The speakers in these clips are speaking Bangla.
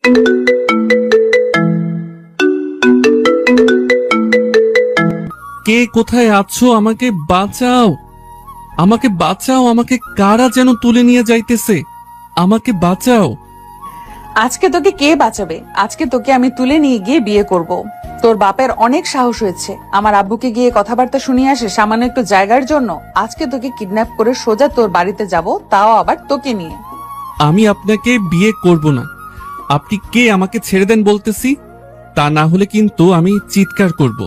কে কোথায় আছো? আমাকে বাঁচাও, আমাকে বাঁচাও, আমাকে কারা যেন তুলে নিয়ে যাইতেছে, আমাকে বাঁচাও। আজকে তোকে কে বাঁচাবে? আজকে তোকে আমি তুলে নিয়ে গিয়ে বিয়ে করব। তোর বাপের অনেক সাহস হয়েছে আমার আব্বুকে গিয়ে কথাবার্তা শুনিয়ে আসে সামান্য একটু জায়গার জন্য। আজকে তোকে কিডন্যাপ করে সোজা তোর বাড়িতে যাব, তাও আবার তোকে নিয়ে। আমি আপনাকে বিয়ে করব না। আপনি কে? আমাকে ছেড়ে দেন বলতেছি, তা না হলে কিন্তু আমি চিৎকার করব।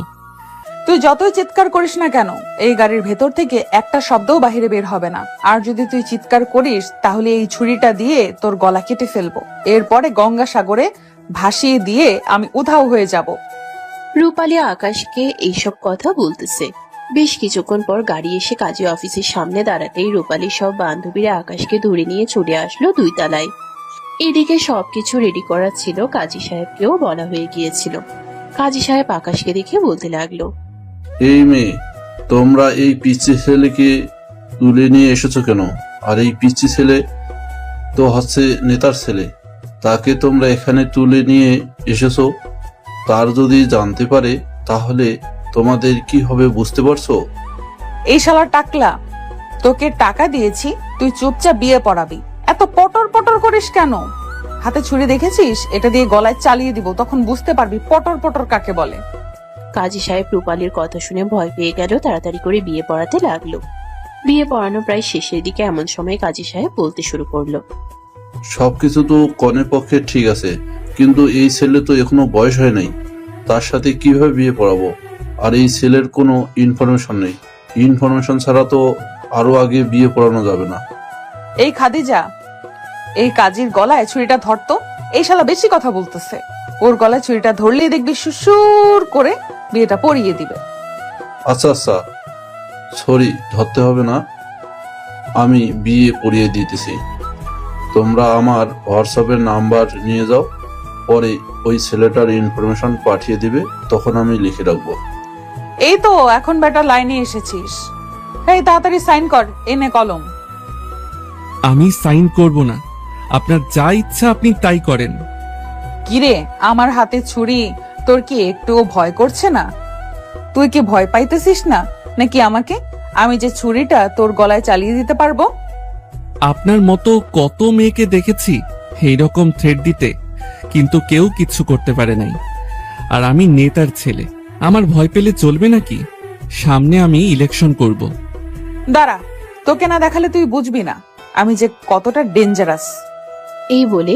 তুই যতই চিৎকার করিস না কেন, এই গাড়ির ভেতর থেকে একটা শব্দও বাহিরে বের হবে না। আর যদি তুই চিৎকার করিস তাহলে এই ছুরিটা দিয়ে তোর গলা কেটে ফেলবো, এরপরে গঙ্গাসাগরে ভাসিয়ে দিয়ে আমি উধাও হয়ে যাব। রূপালী আকাশকে এইসব কথা বলতেছে। বেশ কিছুক্ষণ পর গাড়ি এসে কাজী অফিসের সামনে দাঁড়াতেই রূপালী সব বান্ধবীরা আকাশকে ধরে নিয়ে চলে আসলো 2 তলায়। এদিকে সবকিছু রেডি করা ছিল, কাজী সাহেবকেও বলা হয়ে গিয়েছিল। কাজী সাহেব আকাশকে দেখে বলতে লাগলো, এই মেয়ে, তোমরা এই পিচ্চি ছেলেকে তুলে নিয়ে এসেছো কেন? আর এই পিচ্চি ছেলে তো হচ্ছে নেতার ছেলে, তাকে তোমরা এখানে তুলে নিয়ে এসেছো। তার যদি জানতে পারে তাহলে তোমাদের কি হবে বুঝতে পারছো? এই শালা টাকলা, তোকে টাকা দিয়েছি তুই চুপচাপ বিয়ে পড়াবি, এত পটর পটর করিস কেন? হাতে ছুরি দেখেছিস? এটা দিয়ে গলায় চালিয়ে দিব, তখন বুঝতে পারবি পটর পটর কাকে বলে। কাজী সাহেব রূপালীর কথা শুনে ভয় পেয়ে গেল, তাড়াতাড়ি করে বিয়ে পড়াতে লাগলো। বিয়ে পড়ানো প্রায় শেষের দিকে এমন সময় কাজী সাহেব বলতে শুরু করলো, সবকিছু তো কনের পক্ষে ঠিক আছে, কিন্তু এই ছেলে তো এখনো বয়স হয় নাই, তার সাথে কিভাবে বিয়ে পড়াবো? আর এই ছেলের কোনো ইনফরমেশন নেই, ইনফরমেশন ছাড়া তো আরো আগে বিয়ে পড়ানো যাবে না। এই খাদিজা, এই কাজীর গলায় ছুরিটা ধরতো। এই শালা বেশি কথা বলতেছে, ওর গলায় ছুরিটা ধরলেই দেখবি সুসুর করে বিয়েটা পড়িয়ে দিবে। আচ্ছা আচ্ছা, সরি, ধরতে হবে না, আমি বিয়ে পড়িয়ে দিতেছি। তোমরা আমার হোয়াটসঅ্যাপের নাম্বার নিয়ে যাও, পরে ওই ছেলেটার ইনফরমেশন পাঠিয়ে দিবে, তখন আমি লিখে রাখবো। এই তো এখন বেটা লাইনে এসেছিস, এই তাড়াতাড়ি সাইন কর, এনে কলম। আমি সাইন করব না, আপনার যা ইচ্ছা আপনি তাই করেন। কিরে, আমার হাতে ছুরি, তোর কি একটুও ভয় করছে না? তুই কি ভয় পাইতেছিস না নাকি আমাকে? আমি যে ছুরিটা তোর গলায় চালিয়ে দিতে পারবো। আপনার মতো কত মেয়েকে দেখেছি এইরকম থ্রেড দিতে, কিন্তু কেউ কিচ্ছু করতে পারে নাই। আর আমি নেতার ছেলে, আমার ভয় পেলে চলবে নাকি? সামনে আমি ইলেকশন করব। দাঁড়া, তোকে না দেখালে তুই বুঝবি না আমি যে কতটা ডেঞ্জারাস। এই বলে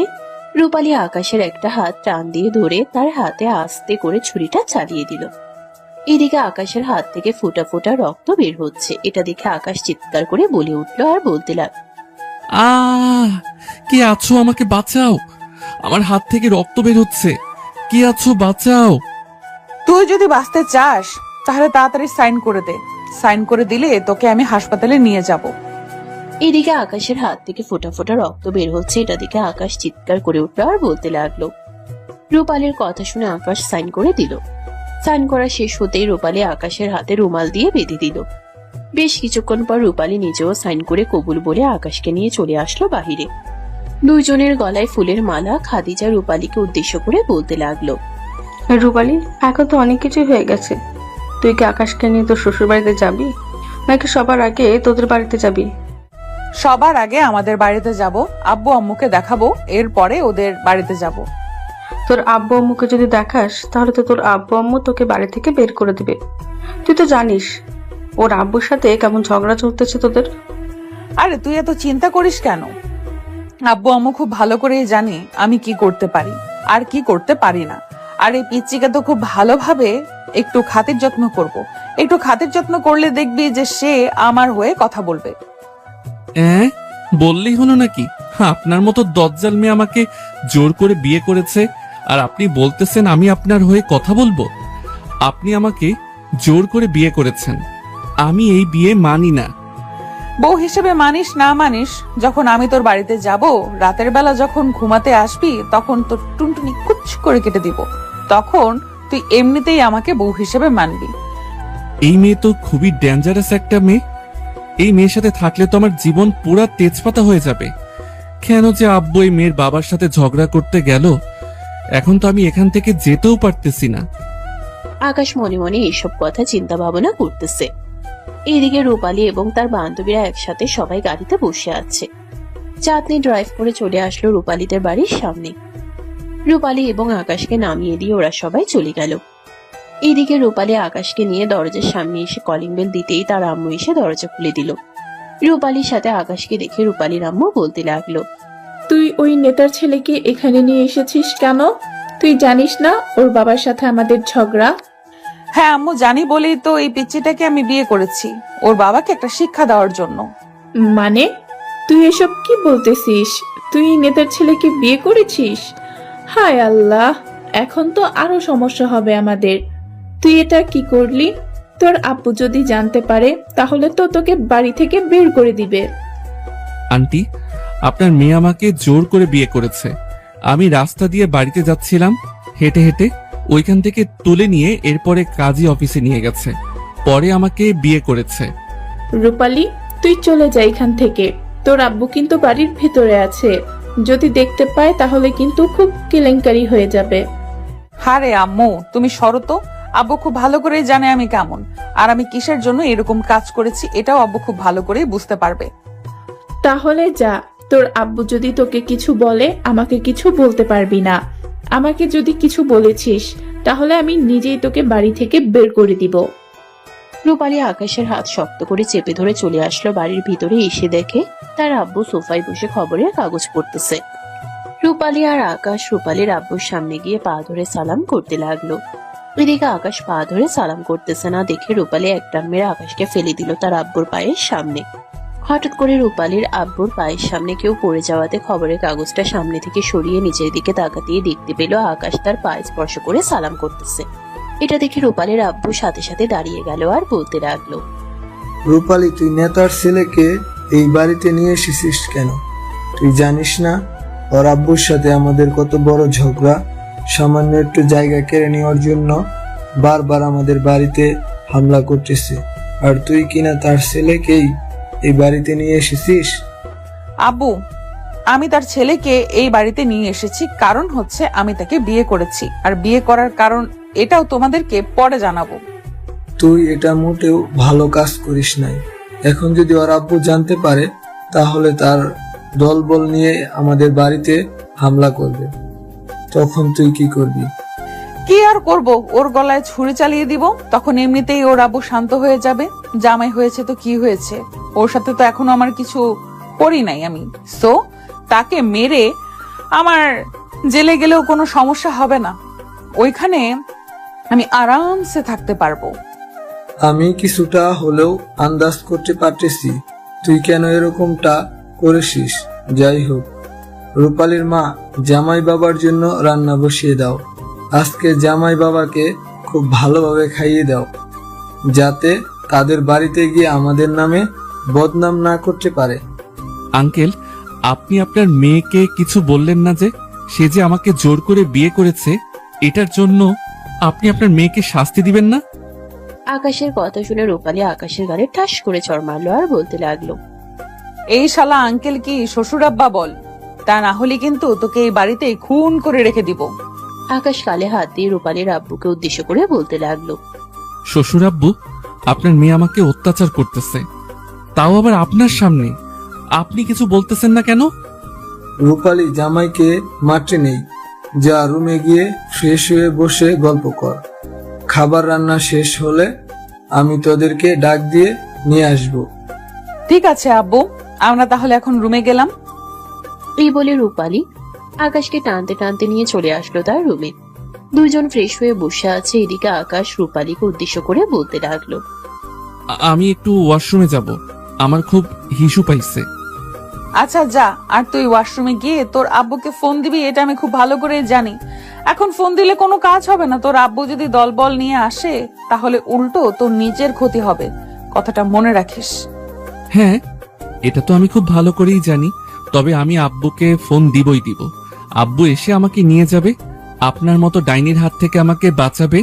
রূপালী আকাশের একটা হাত টান দিয়ে ধরে তার হাতে আস্তে করে ছুরিটা চালিয়ে দিল। এদিকে আকাশের হাত থেকে ফোঁটা ফোঁটা রক্ত বের হচ্ছে। এটা দেখে আকাশ চিৎকার করে বলে উঠলো আর বলতে লাগলো, কে আছো? আমাকে বাঁচাও, আমার হাত থেকে রক্ত বের হচ্ছে, কে আছো? বাঁচাও। তুই যদি বাঁচতে চাস তাহলে তাড়াতাড়ি সাইন করে দে, সাইন করে দিলে তোকে আমি হাসপাতালে নিয়ে যাব। এদিকে আকাশের হাত থেকে ফোঁটা ফোঁটা রক্ত বের হচ্ছে। এটা দেখে আকাশ চিৎকার করে উঠলো আর বলতে লাগলো। রূপালীর কথা শুনে আকাশ সাইন করে দিল। সাইন করা শেষ হতেই রূপালী আকাশের হাতে রুমাল দিয়ে বেঁধে দিল। বেশ কিছুক্ষণ পর রূপালী নিজেও সাইন করে কবুল বলে আকাশকে নিয়ে চলে আসলো বাহিরে। দুইজনের গলায় ফুলের মালা। খাদিজা রূপালীকে উদ্দেশ্য করে বলতে লাগলো, রূপালী, এখন তো অনেক কিছুই হয়ে গেছে, তুই কি আকাশকে নিয়ে তোর শ্বশুর বাড়িতে যাবি নাকি সবার আগে তোদের বাড়িতে যাবি? সবার আগে আমাদের বাড়িতে যাব, আব্বু আম্মুকে দেখাবো, এরপরে ওদের বাড়িতে যাব। তোর আব্বু আম্মুকে যদি দেখাস তাহলে তো তোর আব্বু আম্মু তোকে বাড়ি থেকে বের করে দিবে। তুই তো জানিস ওর আব্বুর সাথে কেমন ঝগড়া চলতেছে তোদের। আরে তুই এত চিন্তা করিস কেন? আব্বু আম্মু খুব ভালো করেই জানে আমি কি করতে পারি আর কি করতে পারি না। আর এই পিচ্চিকে তো খুব ভালোভাবে একটু খাতির যত্ন করব। একটু খাতির যত্ন করলে দেখবি যে সে আমার হয়ে কথা বলবে। বললেই হলো নাকি? আপনার মতো দজ্জাল মেয়ে আমাকে জোর করে বিয়ে করেছে, আর আপনি বলতেছেন আমি আপনার হয়ে কথা বলবো? আপনি আমাকে জোর করে বিয়ে করেছেন, আমি এই বিয়ে মানি না। বউ হিসেবে মানিস না মানিস, যখন আমি তোর বাড়িতে যাব, রাতের বেলা যখন ঘুমাতে আসবি তখন তোর টুনটুনি কুচ করে কেটে দিব, তখন তুই এমনিতেই আমাকে বউ হিসেবে মানবি। এই মেয়ে তো খুবই ডেঞ্জারাস একটা মেয়ে। এই মেয়ের সাথে থাকলে তো আমার জীবন পুরা তেজপাতা হয়ে যাবে। কেন যে আব্বু এই মেয়ের বাবার সাথে ঝগড়া করতে গেল এখন তো আমি এখান থেকে যেতেও পারতেছি না। আকাশ মনে মনে এসব কথা চিন্তা ভাবনা করতেছে। এইদিকে রূপালী এবং তার বান্ধবীরা একসাথে সবাই গাড়িতে বসে আছে। চাঁদনি ড্রাইভ করে চলে আসলো রূপালীদের বাড়ির সামনে। রূপালী এবং আকাশকে নামিয়ে দিয়ে ওরা সবাই চলে গেল। এইদিকে রূপালী আকাশকে নিয়ে দরজার সামনে এসে কলিং বেল দিতেই তার আম্মু এসে দরজা খুলে দিল। রূপালীর সাথে আকাশকে দেখে রূপালীর আম্মু বলতে লাগলো, তুই ওই নেতার ছেলেকে এখানে নিয়ে এসেছিস কেন? তুই জানিস না ওর বাবার সাথে আমাদের ঝগড়া? হ্যাঁ আম্মু, জানি বলেই তো এই পিচ্চিটাকে আমি বিয়ে করেছি, ওর বাবাকে একটা শিক্ষা দেওয়ার জন্য। মানে তুই এসব কি বলতেছিস? তুই নেতার ছেলেকে বিয়ে করেছিস? হায় আল্লাহ, এখন তো আরো সমস্যা হবে আমাদের। তুই এটা কি করলি? তোর আব্বু যদি জানতে পারে তাহলে তো তোকে বাড়ি থেকে বের করে দিবে। আন্টি, আপনার মেয়ে আমাকে জোর করে বিয়ে করেছে। আমি রাস্তা দিয়ে বাড়িতে যাচ্ছিলাম, হেঁটে হেঁটে ওইখান থেকে তুলে নিয়ে এরপরে কাজী অফিসে নিয়ে গেছে, পরে আমাকে বিয়ে করেছে। রূপালী, তুই চলে যা এখান থেকে। তোর আব্বু কিন্তু বাড়ির ভিতরে আছে, যদি দেখতে পায় তাহলে কিন্তু খুব কেলেঙ্কারি হয়ে যাবে। হারে আম্মু, তুমি সরো তো। আব্বু খুব ভালো করেই জানে আমি কেমন, আর আমি কিসের জন্য এরকম কাজ করেছি এটাও আব্বু খুব ভালো করেই বুঝতে পারবে। তাহলে যা, তোর আব্বু যদি তোকে কিছু বলে আমাকে কিছু বলতে পারবি না। আমাকে যদি কিছু বলেছিস তাহলে আমি নিজেই তোকে বাড়ি থেকে বের করে দিব। রূপালী আকাশের হাত শক্ত করে চেপে ধরে চলে আসলো বাড়ির ভিতরে। এসে দেখে তার আব্বু সোফায় বসে খবরের কাগজ পড়তেছে। রূপালী আর আকাশ রূপালীর আব্বুর সামনে গিয়ে পা ধরে সালাম করতে লাগলো। এদিকে আকাশ পা ধরে সালাম করতেছে না দেখে রূপালী একটা মেরে আকাশকে ফেলে দিল তার আব্বুর পায়ের সামনে। হঠাৎ করে রূপালীর আব্বুর পায়ের সামনে কেউ পড়ে যাওয়াতে খবরের কাগজটা সামনে থেকে সরিয়ে নিচের দিকে তাকাতেই দেখতে পেল আকাশ তার পায়ে স্পর্শ করে সালাম করতেছে। এটা দেখে রূপালীর আব্বু সাথে সাথে দাঁড়িয়ে গেল আর বলতে লাগলো, রূপালী, তুই নেতার ছেলেকে এই বাড়িতে নিয়ে এসেছিস কেন? তুই জানিস না ওর আব্বুর সাথে আমাদের কত বড় ঝগড়া? সামান্য একটু জায়গা কেড়ে নেওয়ার জন্য বারবার আমাদের বাড়িতে হামলা করতেছে, আর তুই কিনা তার ছেলেকেই এই বাড়িতে নিয়ে এসেছিস। আব্বু, আমি তার ছেলেকে এই বাড়িতে নিয়ে এসেছি কারণ হচ্ছে আমি তাকে বিয়ে করেছি, আর বিয়ে করার কারণ এটাও তোমাদেরকে পরে জানাবো। তুই এটা মোটেও ভালো কাজ করিস নাই। এখন যদি ওর আব্বু জানতে পারে তাহলে তার দলবল নিয়ে আমাদের বাড়িতে হামলা করবে, তখন তুই কি করবি? কি আর করব, ওর গলায় ছুরি চালিয়ে দিব, তখন এমনিতেই ওর আব্বু শান্ত হয়ে যাবে। জামাই হয়েছে তো কি হয়েছে, ওর সাথে তো এখনো আমার কিছু করি নাই আমি। সো তাকে মেরে আমার জেলে গেলেও কোনো সমস্যা হবে না, ওইখানে আমি আরামসে থাকতে পারবো। আমি কিছুটা হলেও আন্দাজ করতে পারতেছি তুই কেন এরকমটা করেছিস। যাই হোক, রূপালীর মা, জামাই বাবার জন্য রান্না বসিয়ে দাও। আজকে জামাই বাবাকে খুব ভালোভাবে খাইয়ে দাও, যাতে তাদের বাড়িতে গিয়ে আমাদের নামে বদনাম না করতে পারে। আঙ্কেল, আপনি আপনার মেয়েকে কিছু বললেন না যে সে যে আমাকে জোর করে বিয়ে করেছে, এটার জন্য আপনি আপনার মেয়েকে শাস্তি দিবেন না? আকাশের কথা শুনে রূপালী আকাশের গালে ঠাস করে চড় মারলো আর বলতে লাগলো, এই শালা আঙ্কেল কি শ্বশুর আব্বা বল, তা না হলে কিন্তু তোকে এই বাড়িতে খুন করে রেখে দিব। আকাশ গালে হাত দিয়ে রূপালীর আব্বুকে উদ্দেশ্য করে বলতে লাগলো, শ্বশুর আব্বু, আপনার মেয়ে আমাকে অত্যাচার করতেছে, তাও আবার আপনার সামনে। আপনি কিছু বলতেছেন না কেন? রূপালী, জামাইকে মারতে নেই, যা রুমে গিয়ে ফ্রেশ হয়ে বসে গল্প কর। খাবার রান্না শেষ হলে আমি তোদেরকে ডাক দিয়ে নিয়ে আসব। ঠিক আছে আব্বু, আমরা তাহলে এখন রুমে গেলাম। এই বলে রূপালী আকাশকে টানতে টানতে নিয়ে চলে আসলো তার রুমে। দুইজন ফ্রেশ হয়ে বসে আছে। এদিকে আকাশ রূপালীকে উদ্দেশ্য করে বলতে লাগলো, আমি একটু ওয়াশরুমে যাব, আমার খুব হিসু পাইছে। আচ্ছা যা, আর তুই ওয়াশরুমে গিয়ে তোর আব্বুকে ফোন দিবি, এটা আমি খুব ভালো করে জানি। এখন ফোন দিলে কোনো কাজ হবে না, তোর আব্বু যদি দলবল নিয়ে আসে তাহলে উল্টো তোর নিজের ক্ষতি হবে, কথাটা মনে রাখিস। হ্যাঁ, এটা তো আমি খুব ভালো করেই জানি, তবে আমি আব্বুকে ফোন দিবই দিব। আব্বু এসে আমাকে নিয়ে যাবে, আপনার মতো ডাইনির হাত থেকে আমাকে বাঁচাবে।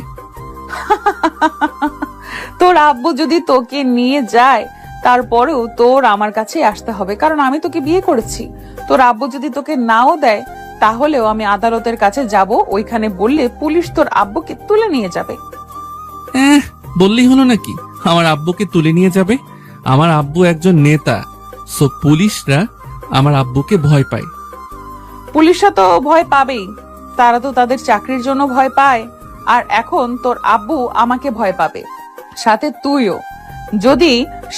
তোর আব্বু যদি তোকে নিয়ে যায় তারপরেও তোর আমার কাছে আসতে হবে, কারণ আমি তোকে বিয়ে করেছি। তোর আব্বু যদি তোকে নাও দেয় তাহলেও আমি আদালতের কাছে যাব, ওইখানে বললে পুলিশ তোর আব্বুকে তুলে নিয়ে যাবে। বললেই হলো নাকি আমার আব্বুকে তুলে নিয়ে যাবে? আমার আব্বু একজন নেতা, সো পুলিশরা আমার আব্বুকে ভয় পায়। পুলিশরা তো ভয় পাবেই, তারা তো তাদের চাকরির জন্য ভয় পায়। আর এখন তোর আব্বু আমাকে ভয় পাবে, সাথে তুইও। যদি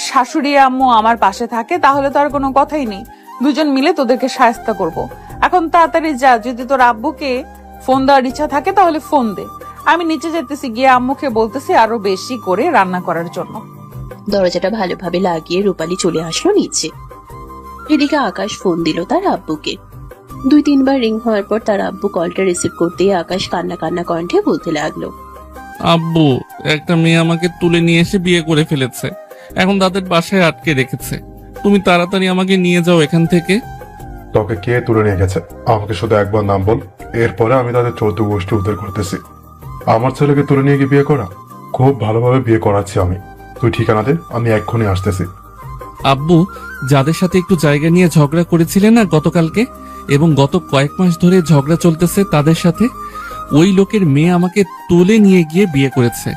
শাশুড়ি আম্মু আমার পাশে থাকে তাহলে তো আর কোনো কথাই নেই, দুজন মিলে তোদেরকে সাহায্য করব। এখন তাড়াতাড়ি যা, যদি তোর আব্বুকে ফোন দেওয়ার ইচ্ছা থাকে তাহলে ফোন দে। আমি নিচে যেতেছি, গিয়ে আম্মুকে বলতেছি আরো বেশি করে রান্না করার জন্য। দরজাটা ভালোভাবে লাগিয়ে রূপালী চলে আসলো নিচে। এদিকে আকাশ ফোন দিল তার আব্বুকে। 2-3 বার রিং হওয়ার পর তার আব্বু কলটা রিসিভ করতেই আকাশ কান্না কান্না কণ্ঠে বলতে লাগলো, আব্বু, একটা মেয়ে আমাকে তুলে নিয়ে এসে বিয়ে করে ফেলেছে, এখন তাদের বাসায় আটকে রেখেছে। তুমি তাড়াতাড়ি আমাকে নিয়ে যাও এখান থেকে। তোকে কে তুলে নিয়ে গেছে আমাকে শুধু একবার নাম বল, এরপরে আমি তাদের 14 গোষ্ঠী উদ্ধার করতেছি। আমার ছেলেকে তুলে নিয়ে গিয়ে বিয়ে করা? খুব ভালোভাবে বিয়ে করাচ্ছি আমি। তুই ঠিকানা দে, আমি এক্ষুনি আসতেছি। আব্বু, যাদের সাথে একটু জায়গা নিয়ে ঝগড়া করেছিলেন না গতকালকে, এবং গত কয়েক মাস ধরে ঝগড়া চলতেছে তাদের সাথে, ওই লোকের মেয়ে আমাকে তুলে নিয়ে গিয়ে বিয়ে করেছে।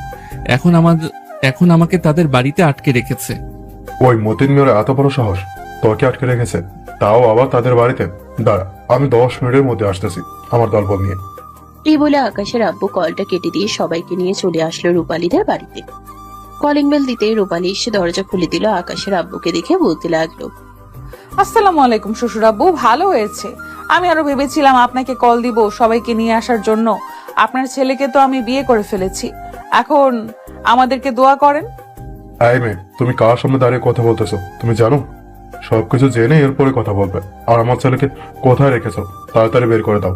এখন আমাকে তাদের বাড়িতে আটকে রেখেছে। ওই মতিন মেয়ের এত বড় সাহস, তোকে আটকে রেখেছে, তাও আবার তাদের বাড়িতে? দাঁড়া, আমি 10 মিনিটের মধ্যে আসতেছি আমার দলবল নিয়ে। এই বলে আকাশের আব্বু কলটা কেটে দিয়ে সবাইকে নিয়ে চলে আসলো রূপালীদের বাড়িতে। কলিং বেল দিতে রূপালী এসে দরজা খুলে দিল। আকাশের আব্বুকে দেখে বলতে লাগলো, আসসালামু আলাইকুম শ্বশুর আব্বু, ভালো হয়েছে। আমি আরো ভেবেছিলাম আপনাকে কল দিব সবাইকে নিয়ে আসার জন্য। আপনার ছেলেকে তো আমি বিয়ে করে ফেলেছি, এখন আমাদেরকে দোয়া করেন। এই মেয়ে, তুমি কার সামনে দাঁড়িয়ে কথা বলতেছো তুমি জানো? সবকিছু জেনে এরপরে কথা বলবে। আর আমার ছেলেকে কোথায় রেখেছো তাড়াতাড়ি বের করে দাও।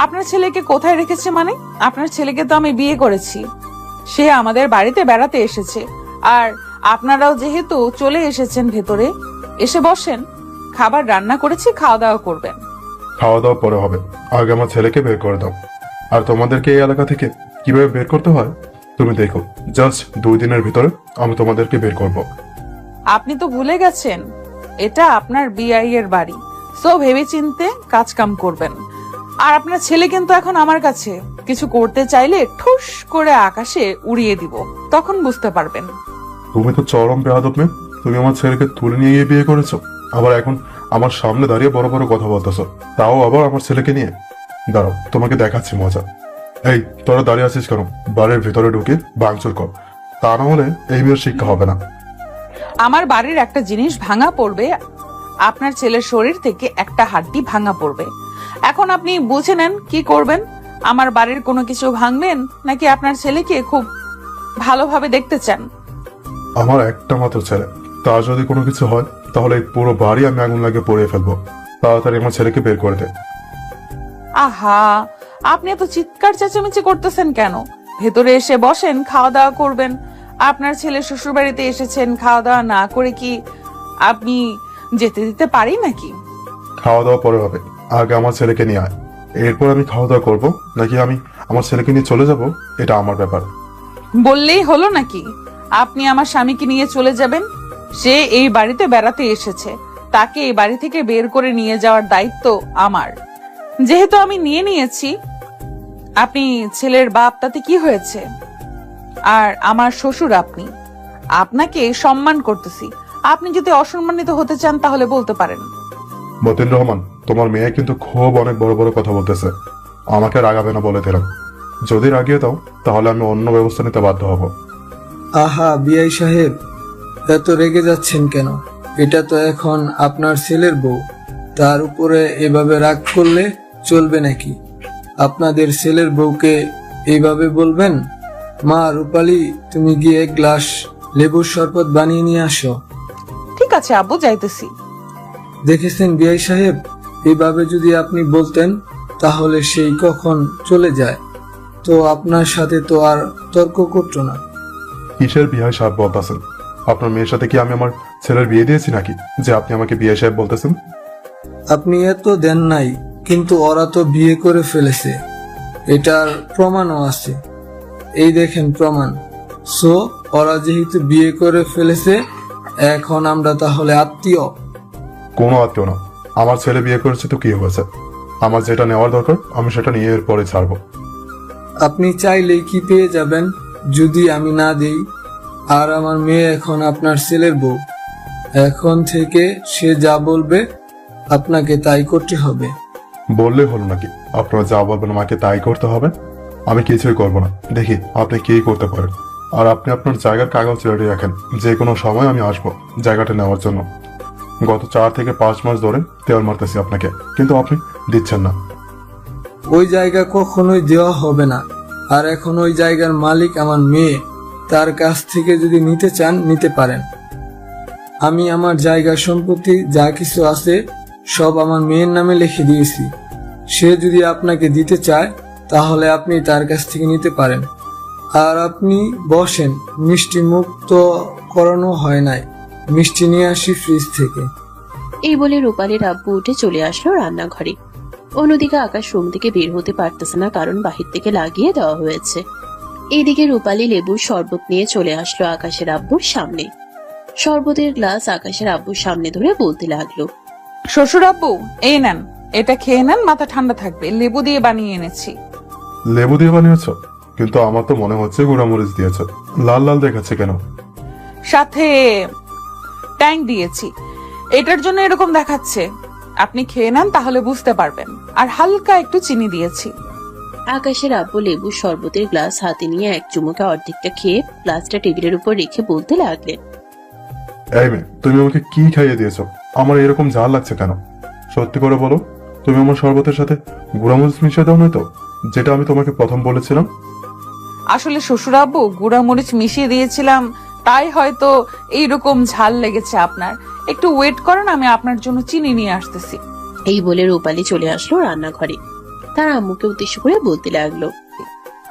আপনার ছেলেকে কোথায় রেখেছে মানে? আপনার ছেলেকে তো আমি বিয়ে করেছি, সে আমাদের বাড়িতে বেড়াতে এসেছে। আর আপনারাও যেহেতু চলে এসেছেন ভেতরে, এসে বসেন, খাবার রান্না করেছি, খাওয়া দাওয়া করবেন। খাওয়া দাওয়া পরে হবে, আগে আমার ছেলেকে বের করে দাও। আর তোমাদেরকে এই এলাকা থেকে কিভাবে বের করতে হয় তুমি দেখো, জাস্ট 2 দিনের ভিতরে আমি তোমাদেরকে বের করব। আপনি তো ভুলে গেছেন এটা আপনার বিআই এর বাড়ি, সো ভেবেচিন্তে কাজ কাম করবেন। আর আপনার ছেলে কিন্তু এখন আমার কাছে, কিছু করতে চাইলে ঠুস করে আকাশে উড়িয়ে দিব, তখন বুঝতে পারবেন। তুমি তো চরম বেয়াদব মেয়ে, তুমি আমার ছেলেকে তুলে নিয়ে গিয়ে বিয়ে করেছো, আবার এখন আমার সামনে দাঁড়িয়ে বড় বড় কথা বলতেছো, তাও আবার আমার ছেলেকে নিয়ে। দাঁড়াও, তোমাকে দেখাচ্ছি মজা। এই তোরা দাঁড়িয়ে আছিস কেন? বাড়ির ভিতরে ঢুকে ভাঙচুর কর, তা না হলে এই মেয়ের শিক্ষা হবে না। আমার বাড়ির একটা জিনিস ভাঙা পড়বে, আপনার ছেলের শরীর থেকে একটা হাড্ডি ভাঙা পড়বে। এখন আপনি বুঝে নেন কি করবেন। আমার বাড়ির কোনো কিছু ভাঙবেন, নাকি আপনার ছেলেকে খুব ভালোভাবে দেখতে চান? আমার একটা মাত্র ছেলে, তার যদি কোনো কিছু হয় তাহলে এই পুরো বাড়ি আমি আগুন লাগিয়ে পড়িয়ে ফেলবো। তাড়াতাড়ি আমার ছেলেকে বের করে দে। আহা, আপনি এত চিৎকার চেঁচামেচি করতেছেন কেন? ভেতরে এসে বসেন, খাওয়া দাওয়া করবেন। আপনার ছেলে শ্বশুর বাড়িতে এসেছেন, খাওয়া দাওয়া না করে কি আপনি যেতে দিতে পারি নাকি? খাওয়া দাওয়া পরে হবে, আগে আমার ছেলেকে নিয়ে আয়। এরপর আমি খাওয়া দাওয়া করবো, নাকি আমি আমার ছেলেকে নিয়ে চলে যাব এটা আমার ব্যাপার। বললেই হলো নাকি আপনি আমার স্বামীকে নিয়ে চলে যাবেন? সে এই বাড়িতে বেড়াতে এসেছে, তাকে এই বাড়ি থেকে বের করে নিয়ে যাওয়ার দায়িত্ব আমার। যেহেতু আমি নিয়ে নিয়েছি, আপনি ছেলের বাপ, তাতে কি হয়েছে? আর আমার শ্বশুর আপনি, আপনাকে সম্মান করতেছি। আপনি যদি অসম্মানিত হতে চান তাহলে বলতে পারেন। মতিন রহমান, তোমার মেয়ে কিন্তু খুব অনেক বড় বড় কথা বলতেছে, আমাকে রাগাবে না বলে দিলাম। যদি রাগিয়ে দাও তাহলে আমি অন্য ব্যবস্থা নিতে বাধ্য হব। আহা বিআই সাহেব, এত রেগে যাচ্ছেন কেন? এটা তো এখন আপনার ছেলের বউ, তার উপরে এভাবে রাগ করলে চলবে নাকি? আপনাদের ছেলের বউকে এইভাবে বলবেন? মা রূপালী, তুমি গিয়ে এক গ্লাস লেবুর শরবত বানিয়ে নিয়ে আসো। ঠিক আছে আব্বু, যাইতেছি। দেখেছেন বিআই সাহেব, এইভাবে যদি আপনি বলতেন তাহলে সেই কখন চলে যায়, তো আপনার সাথে তো আর তর্ক করতো না। কিসের বিয়ে সাহেব বলতেছেন? আপনার মেয়ের সাথে কি আমি আমার ছেলের বিয়ে দিয়েছি নাকি যে আপনি আমাকে বিয়ে সাহেব বলতেছেন? আপনি এত দেন নাই, কিন্তু ওরা তো বিয়ে করে ফেলেছে, এটার প্রমাণও আছে। এই দেখেন প্রমাণ। সো ওরা যেহেতু বিয়ে করে ফেলেছে, এখন আমরা তাহলে আত্মীয়? কোনো আত্মীয় না, আমার ছেলে বিয়ে করেছে তো কি হয়েছে? আমার যেটা নেওয়ার দরকার আমি সেটা নিয়ে এরপরে ছাড়বো। আপনি চাইলেই কি পেয়ে যাবেন যদি আমি না দেই? আর আমার মেয়ে এখন আপনার ছেলের বউ। এখন থেকে সে যা বলবে আপনাকে তাই করতে হবে। বললে হলো নাকি? আপনারা যা বলবেন আমাকে তাই করতে হবে? আমি কিছুই করবো না, দেখি আপনি কি করতে পারেন। আর আপনি আপনার জায়গার কাগজ রেডি রাখেন, যে কোনো সময় আমি আসবো জায়গাটা নেওয়ার জন্য। গত 4 থেকে 5 মাস ধরে তেল মারতেছি আপনাকে, কিন্তু আপনি দিচ্ছেন না। ওই জায়গা কখনোই দেওয়া হবে না। আর এখন ওই জায়গার মালিক আমার মেয়ে। তার কাছ থেকে যদি নিতে চান নিতে পারেন। আমি আমার জায়গা সম্পত্তি যা কিছু আছে সব আমার মেয়ের নামে লিখে দিয়েছি। সে যদি আপনাকে দিতে চায় তাহলে আপনি তার কাছ থেকে নিতে পারেন। আর আপনি বসেন, মিষ্টি মুক্ত করানো হয় নাই, মিষ্টি নিয়ে আসি ফ্রিজ থেকে। এই বলে রূপালীর আব্বু উঠে চলে আসলো রান্নাঘরে। অন্যদিকে আকাশ রুম থেকে বের হতে পারতেছে না, কারণ বাহির থেকে লাগিয়ে দেওয়া হয়েছে। এইদিকে রূপালী লেবুর শরবত নিয়ে চলে আসলো আকাশের আব্বুর সামনে। শরবতের গ্লাস আকাশের আব্বুর সামনে ধরে বলতে লাগলো, শ্বশুর আব্বু, এই নেন, এটা খেয়ে নেন, মাথা ঠান্ডা থাকবে, লেবু দিয়ে বানিয়ে এনেছি। লেবু দিয়ে বানিয়েছ? কিন্তু আমার তো মনে হচ্ছে গুঁড়ামরিচ দিয়েছ। লাল লাল দেখাচ্ছে কেন? সাথে ট্যাং দিয়েছি, এটার জন্য এরকম দেখাচ্ছে। আপনি খেয়ে নেন, তাহলে বুঝতে পারবেন। আর হালকা একটু চিনি দিয়েছি। আকাশের আব্বু লেবুর শরবতের গ্লাস হাতে নিয়ে এক চুমুকে অর্ধেকটা খেয়ে গ্লাসটা টেবিলের উপর রেখে বলতে লাগলেন, এই মেয়ে, তুমি আমাকে কি খাইয়ে দিয়েছ? আমার এরকম ঝাল লাগছে কেন? সত্যি করে বলো, তুমি আমার শরবতের সাথে গুঁড়ামরিচ মিশিয়ে দাও নয়তো, যেটা আমি তোমাকে প্রথম বলেছিলাম? আসলে শ্বশুর আব্বু, গুঁড়া মরিচ মিশিয়ে দিয়েছিলাম, তাই হয়তো এইরকম ঝাল লেগেছে আপনার। একটু ওয়েট করেন, আমি আপনার জন্য চিনি নিয়ে আসতেছি। এই বলে রূপালী চলে আসলো রান্নাঘরে। তার আম্মুকে উদ্দেশ্য করে বলতে লাগলো,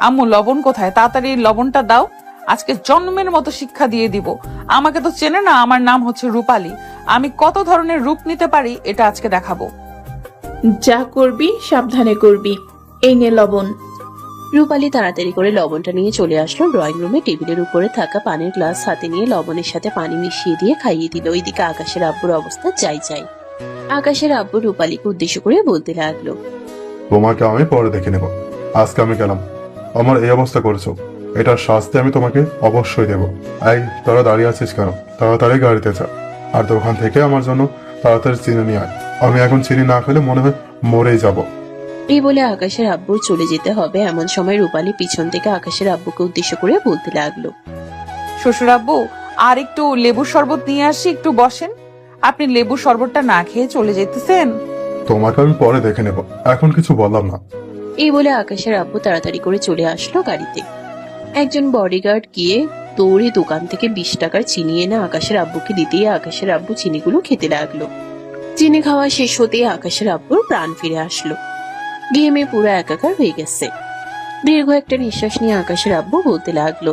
আম্মু, লবণ কোথায়? তাড়াতাড়ি লবণটা দাও। আজকে জন্মের মতো শিক্ষা দিয়ে দিব। আমাকে তো চেনে না, আমার নাম হচ্ছে রূপালী। আমি কত ধরনের রূপ নিতে পারি এটা আজকে দেখাবো। যা করবি সাবধানে করবি। এই নে লবণ। রূপালী তাড়াতাড়ি করে লবণটা নিয়ে চলে আসলো ড্রয়িং রুমে। টেবিলের উপরে থাকা পানির গ্লাস হাতে নিয়ে লবণের সাথে পানি মিশিয়ে দিয়ে খাইয়ে দিল। ওইদিকে আকাশের আব্বুর অবস্থা যাই যাই। আকাশের আব্বু রূপালীকে উদ্দেশ্য করে বলতে লাগলো, তোমাকে আমি পরে দেখে নেব, আজকে আমি গেলাম। আমার এই অবস্থা করেছো, এটার শাস্তি আমি তোমাকে অবশ্যই দেব। এই, তোরা দাঁড়িয়ে আছিস কেন? তাড়াতাড়ি গাড়িতে যা, আর দোকান থেকে আমার জন্য তাড়াতাড়ি চিনি নিয়ে আয়। আমি এখন চিনি না খেলে মনে হয় মরেই যাব। এই বলে আকাশের আব্বুর চলে যেতে হবে এমন সময় রূপালী পিছন থেকে আকাশের আব্বুকে উদ্দেশ্য করে বলতে লাগলো, শ্বশুর আব্বু, আর একটু লেবুর শরবত নিয়ে আসি, একটু বসেন। আপনি লেবুর শরবতটা না খেয়ে চলে যেতেছেন। তোমাকে আমি পরে দেখে নেব, এখন কিছু বললাম না। এই বলে আকাশের আব্বু তাড়াতাড়ি করে চলে আসলো গাড়িতে। একজন বডিগার্ড গিয়ে দৌড়ে দোকান থেকে 20 টাকার চিনি এনে আকাশের আব্বুকে দিতেই আকাশের আব্বু চিনিগুলো খেতে লাগলো। চিনি খাওয়া শেষ হতেই আকাশের আব্বুর প্রাণ ফিরে আসলো। ঘেমে পুরো একাকার হয়ে গেছে। দীর্ঘ একটা নিঃশ্বাস নিয়ে আকাশের আব্বু বলতে লাগলো,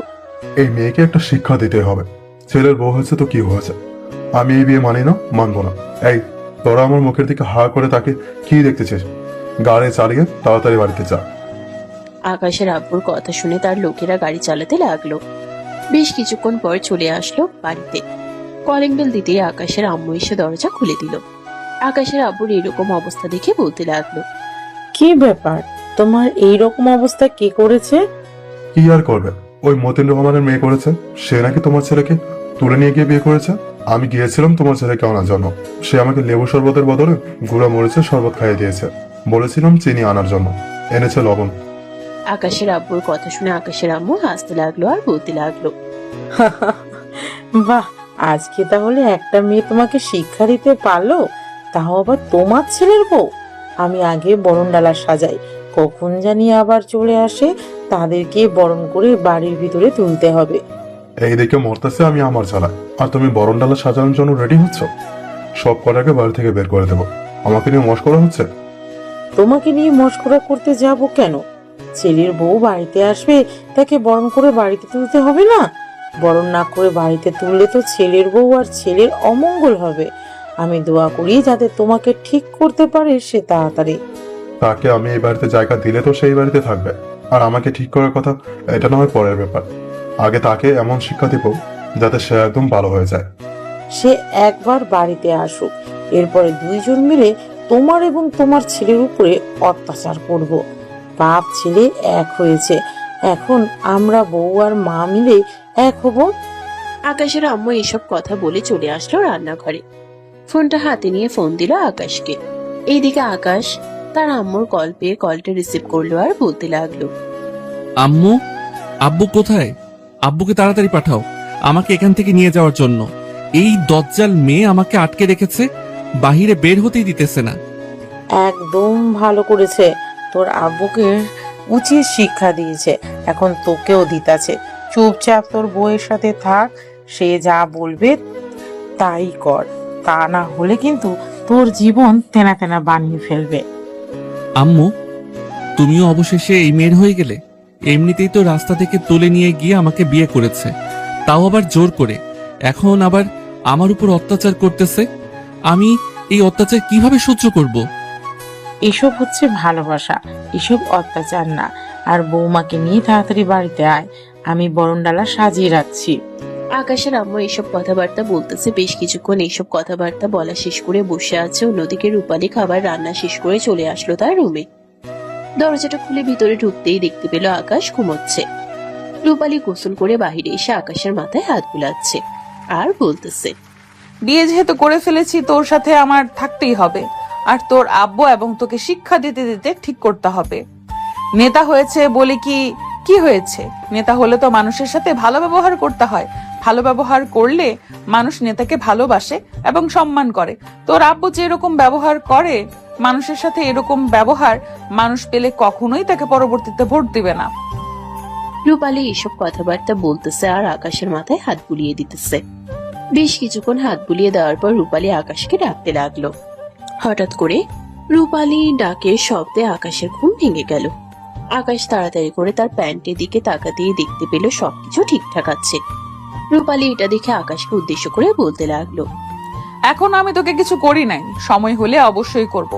এই মেয়েকে একটা শিক্ষা দিতে হবে। ছেলের বউ হয়েছে তো কি হয়েছে, আমি এই বিয়ে মানি না, মানবো না। এই, তোরা আমার মুখের দিকে হা করে তাকে কি দেখতেছিস? গাড়ি চালিয়ে তাড়াতাড়ি বাড়িতে যা। আকাশের আব্বুর কথা শুনে তার লোকেরা গাড়ি চালাতে লাগলো। বেশ কিছুক্ষণ পর চলে আসলো বাড়িতে। কলিং বেল দিতেই আকাশের আম্মু এসে দরজা খুলে দিল। আকাশের আব্বুর এরকম অবস্থা দেখে বলতে লাগলো, কি ব্যাপার, তোমার এই রকম অবস্থা কে করেছে? কি আর করবে, ওই মতিন রহমানের মেয়ে করেছে। সে নাকি তোমার ছেলেকে তুলে নিয়ে গিয়ে বিয়ে করেছে। আমি গিয়েছিলাম তোমার ছেলেকে আনার জন্য। সে আমাকে লেবু শরবতের বদলে গুঁড়া মরিচের শরবত খাইয়ে দিয়েছে। বলেছিলাম চিনি আনার জন্য, এনেছে লবণ। আকাশের আব্বুর কথা শুনে আকাশের আম্মু হাসতে লাগলো আর বলতে লাগলো, বাহ, আজকে তাহলে একটা মেয়ে তোমাকে শিক্ষা দিতে পারলো, তাও আবার তোমার ছেলের বউ। আমি আগে বরণ ডালা সাজাই, কখন জানি আবার চলে আসে, তাদেরকে বরণ করে বাড়ির ভিতরে তুলতে হবে। এই দিকে মরতেছে আমি আমার জ্বালায়, আর তুমি বরণ ডালা সাজানোর জন্য রেডি হচ্ছ। সব কটাকে বাড়ি থেকে বের করে দেবো। আমাকে নিয়ে মস্করা হচ্ছে? তোমাকে নিয়ে মস্করা করতে যাব কেন? ছেলের বউ বাড়িতে আসবে, তাকে বরণ করে বাড়িতে তুলতে হবে না? বরণ না করে বাড়িতে তুললে তো ছেলের বউ আর ছেলের অমঙ্গল হবে। আমি দোয়া করি যাতে তোমাকে ঠিক করতে পারে সে তাড়াতাড়ি। তাকে আমি এই বাড়িতে জায়গা দিলে তো সেই বাড়িতে থাকবে, আর আমাকে ঠিক করার কথা এটা না হয় পরের ব্যাপার। আগে তাকে এমন শিক্ষা দিব যাতে সে একদম ভালো হয়ে যায়। সে একবার বাড়িতে আসুক, এরপরে দুইজন মিলে তোমার এবং তোমার ছেলের উপরে অত্যাচার করব। বাপ ছেলে এক হয়েছে, এখন আমরা বউ আর মা মিলে এক হব। আকাশের আম্মু এসব কথা বলে চলে আসলো রান্নাঘরে। ফোনটা হাতে নিয়ে ফোন দিল আকাশকে। এইদিকে আকাশ তার আম্মুর কল পেয়ে কলটা রিসিভ করলো আর বলতে লাগলো, আম্মু, আব্বু কোথায়? আব্বুকে তাড়াতাড়ি পাঠাও আমাকে এখান থেকে নিয়ে যাওয়ার জন্য। এই দজ্জাল মেয়ে আমাকে আটকে রেখেছে, বাহিরে বের হতেই দিতেছে না। একদম ভালো করেছে, তোর আব্বুকে উচিত শিক্ষা দিয়েছে, এখন তোকেও দিতাছে। চুপচাপ তোর বউয়ের সাথে থাক, সে যা বলবে তাই কর, তা না হলে কিন্তু তোর জীবন তেনা তেনা বানিয়ে ফেলবে। আম্মু, তুমিও অবশেষে এই মেয়ের হয়ে গেলে। এমনিতেই তো রাস্তা থেকে তুলে নিয়ে গিয়ে আমাকে বিয়ে করেছে, তাও আবার জোর করে। এখন আবার আমার উপর অত্যাচার করতেছে। আমি এই অত্যাচার কিভাবে সহ্য করব? এসব হচ্ছে ভালোবাসা, এসব অত্যাচার না। আর বৌমাকে নিয়ে তাড়াতাড়ি বাড়িতে আয়, আমি বরণডালা সাজিয়ে রাখছি। আকাশের আম্মু এইসব কথাবার্তা বলতেছে। বেশ কিছুক্ষণ এইসব কথাবার্তা বলা শেষ করে বসে আছে। অন্যদিকে রূপালী খাবার রান্না শেষ করে চলে আসলো তার রুমে। দরজাটা খুলে ভিতরে ঢুকতেই দেখতে পেল আকাশ ঘুমোচ্ছে। রূপালী গোসল করে বাহিরে এসে আকাশের মাথায় হাত বুলাচ্ছে আর বলতেছে, বিয়ে যেহেতু করে ফেলেছি, তোর সাথে আমার থাকতেই হবে। আর তোর আব্বু এবং তোকে শিক্ষা দিতে দিতে ঠিক করতে হবে। নেতা হয়েছে বলে কি হয়েছে? নেতা হলে তো মানুষের সাথে ভালো ব্যবহার করতে হয়। ভালো ব্যবহার করলে মানুষ নেতাকে ভালোবাসে এবং সম্মান করে। তোর আব্বু যে এরকম ব্যবহার করে মানুষের সাথে, এরকম ব্যবহার মানুষ পেলে কখনোই তাকে পরবর্তীতে ভোট দিবে না। রূপালী এসব কথাবার্তা বলতেছে আর আকাশের মাথায় হাত বুলিয়ে দিতেছে। বেশ কিছুক্ষণ হাত বুলিয়ে দেওয়ার পর রূপালী আকাশকে ডাকতে লাগলো। হঠাৎ করে রূপালী ডাকের শব্দে আকাশের ঘুম ভেঙে গেল। আকাশ তাড়াতাড়ি করে তার প্যান্টের দিকে তাকাতেই দেখতে পেল সবকিছু ঠিকঠাক আছে। রূপালী এটা দেখে আকাশকে উদ্দেশ্য করে বলতে লাগলো, এখন আমি তোকে কিছু করি নাই, সময় হলে অবশ্যই করব।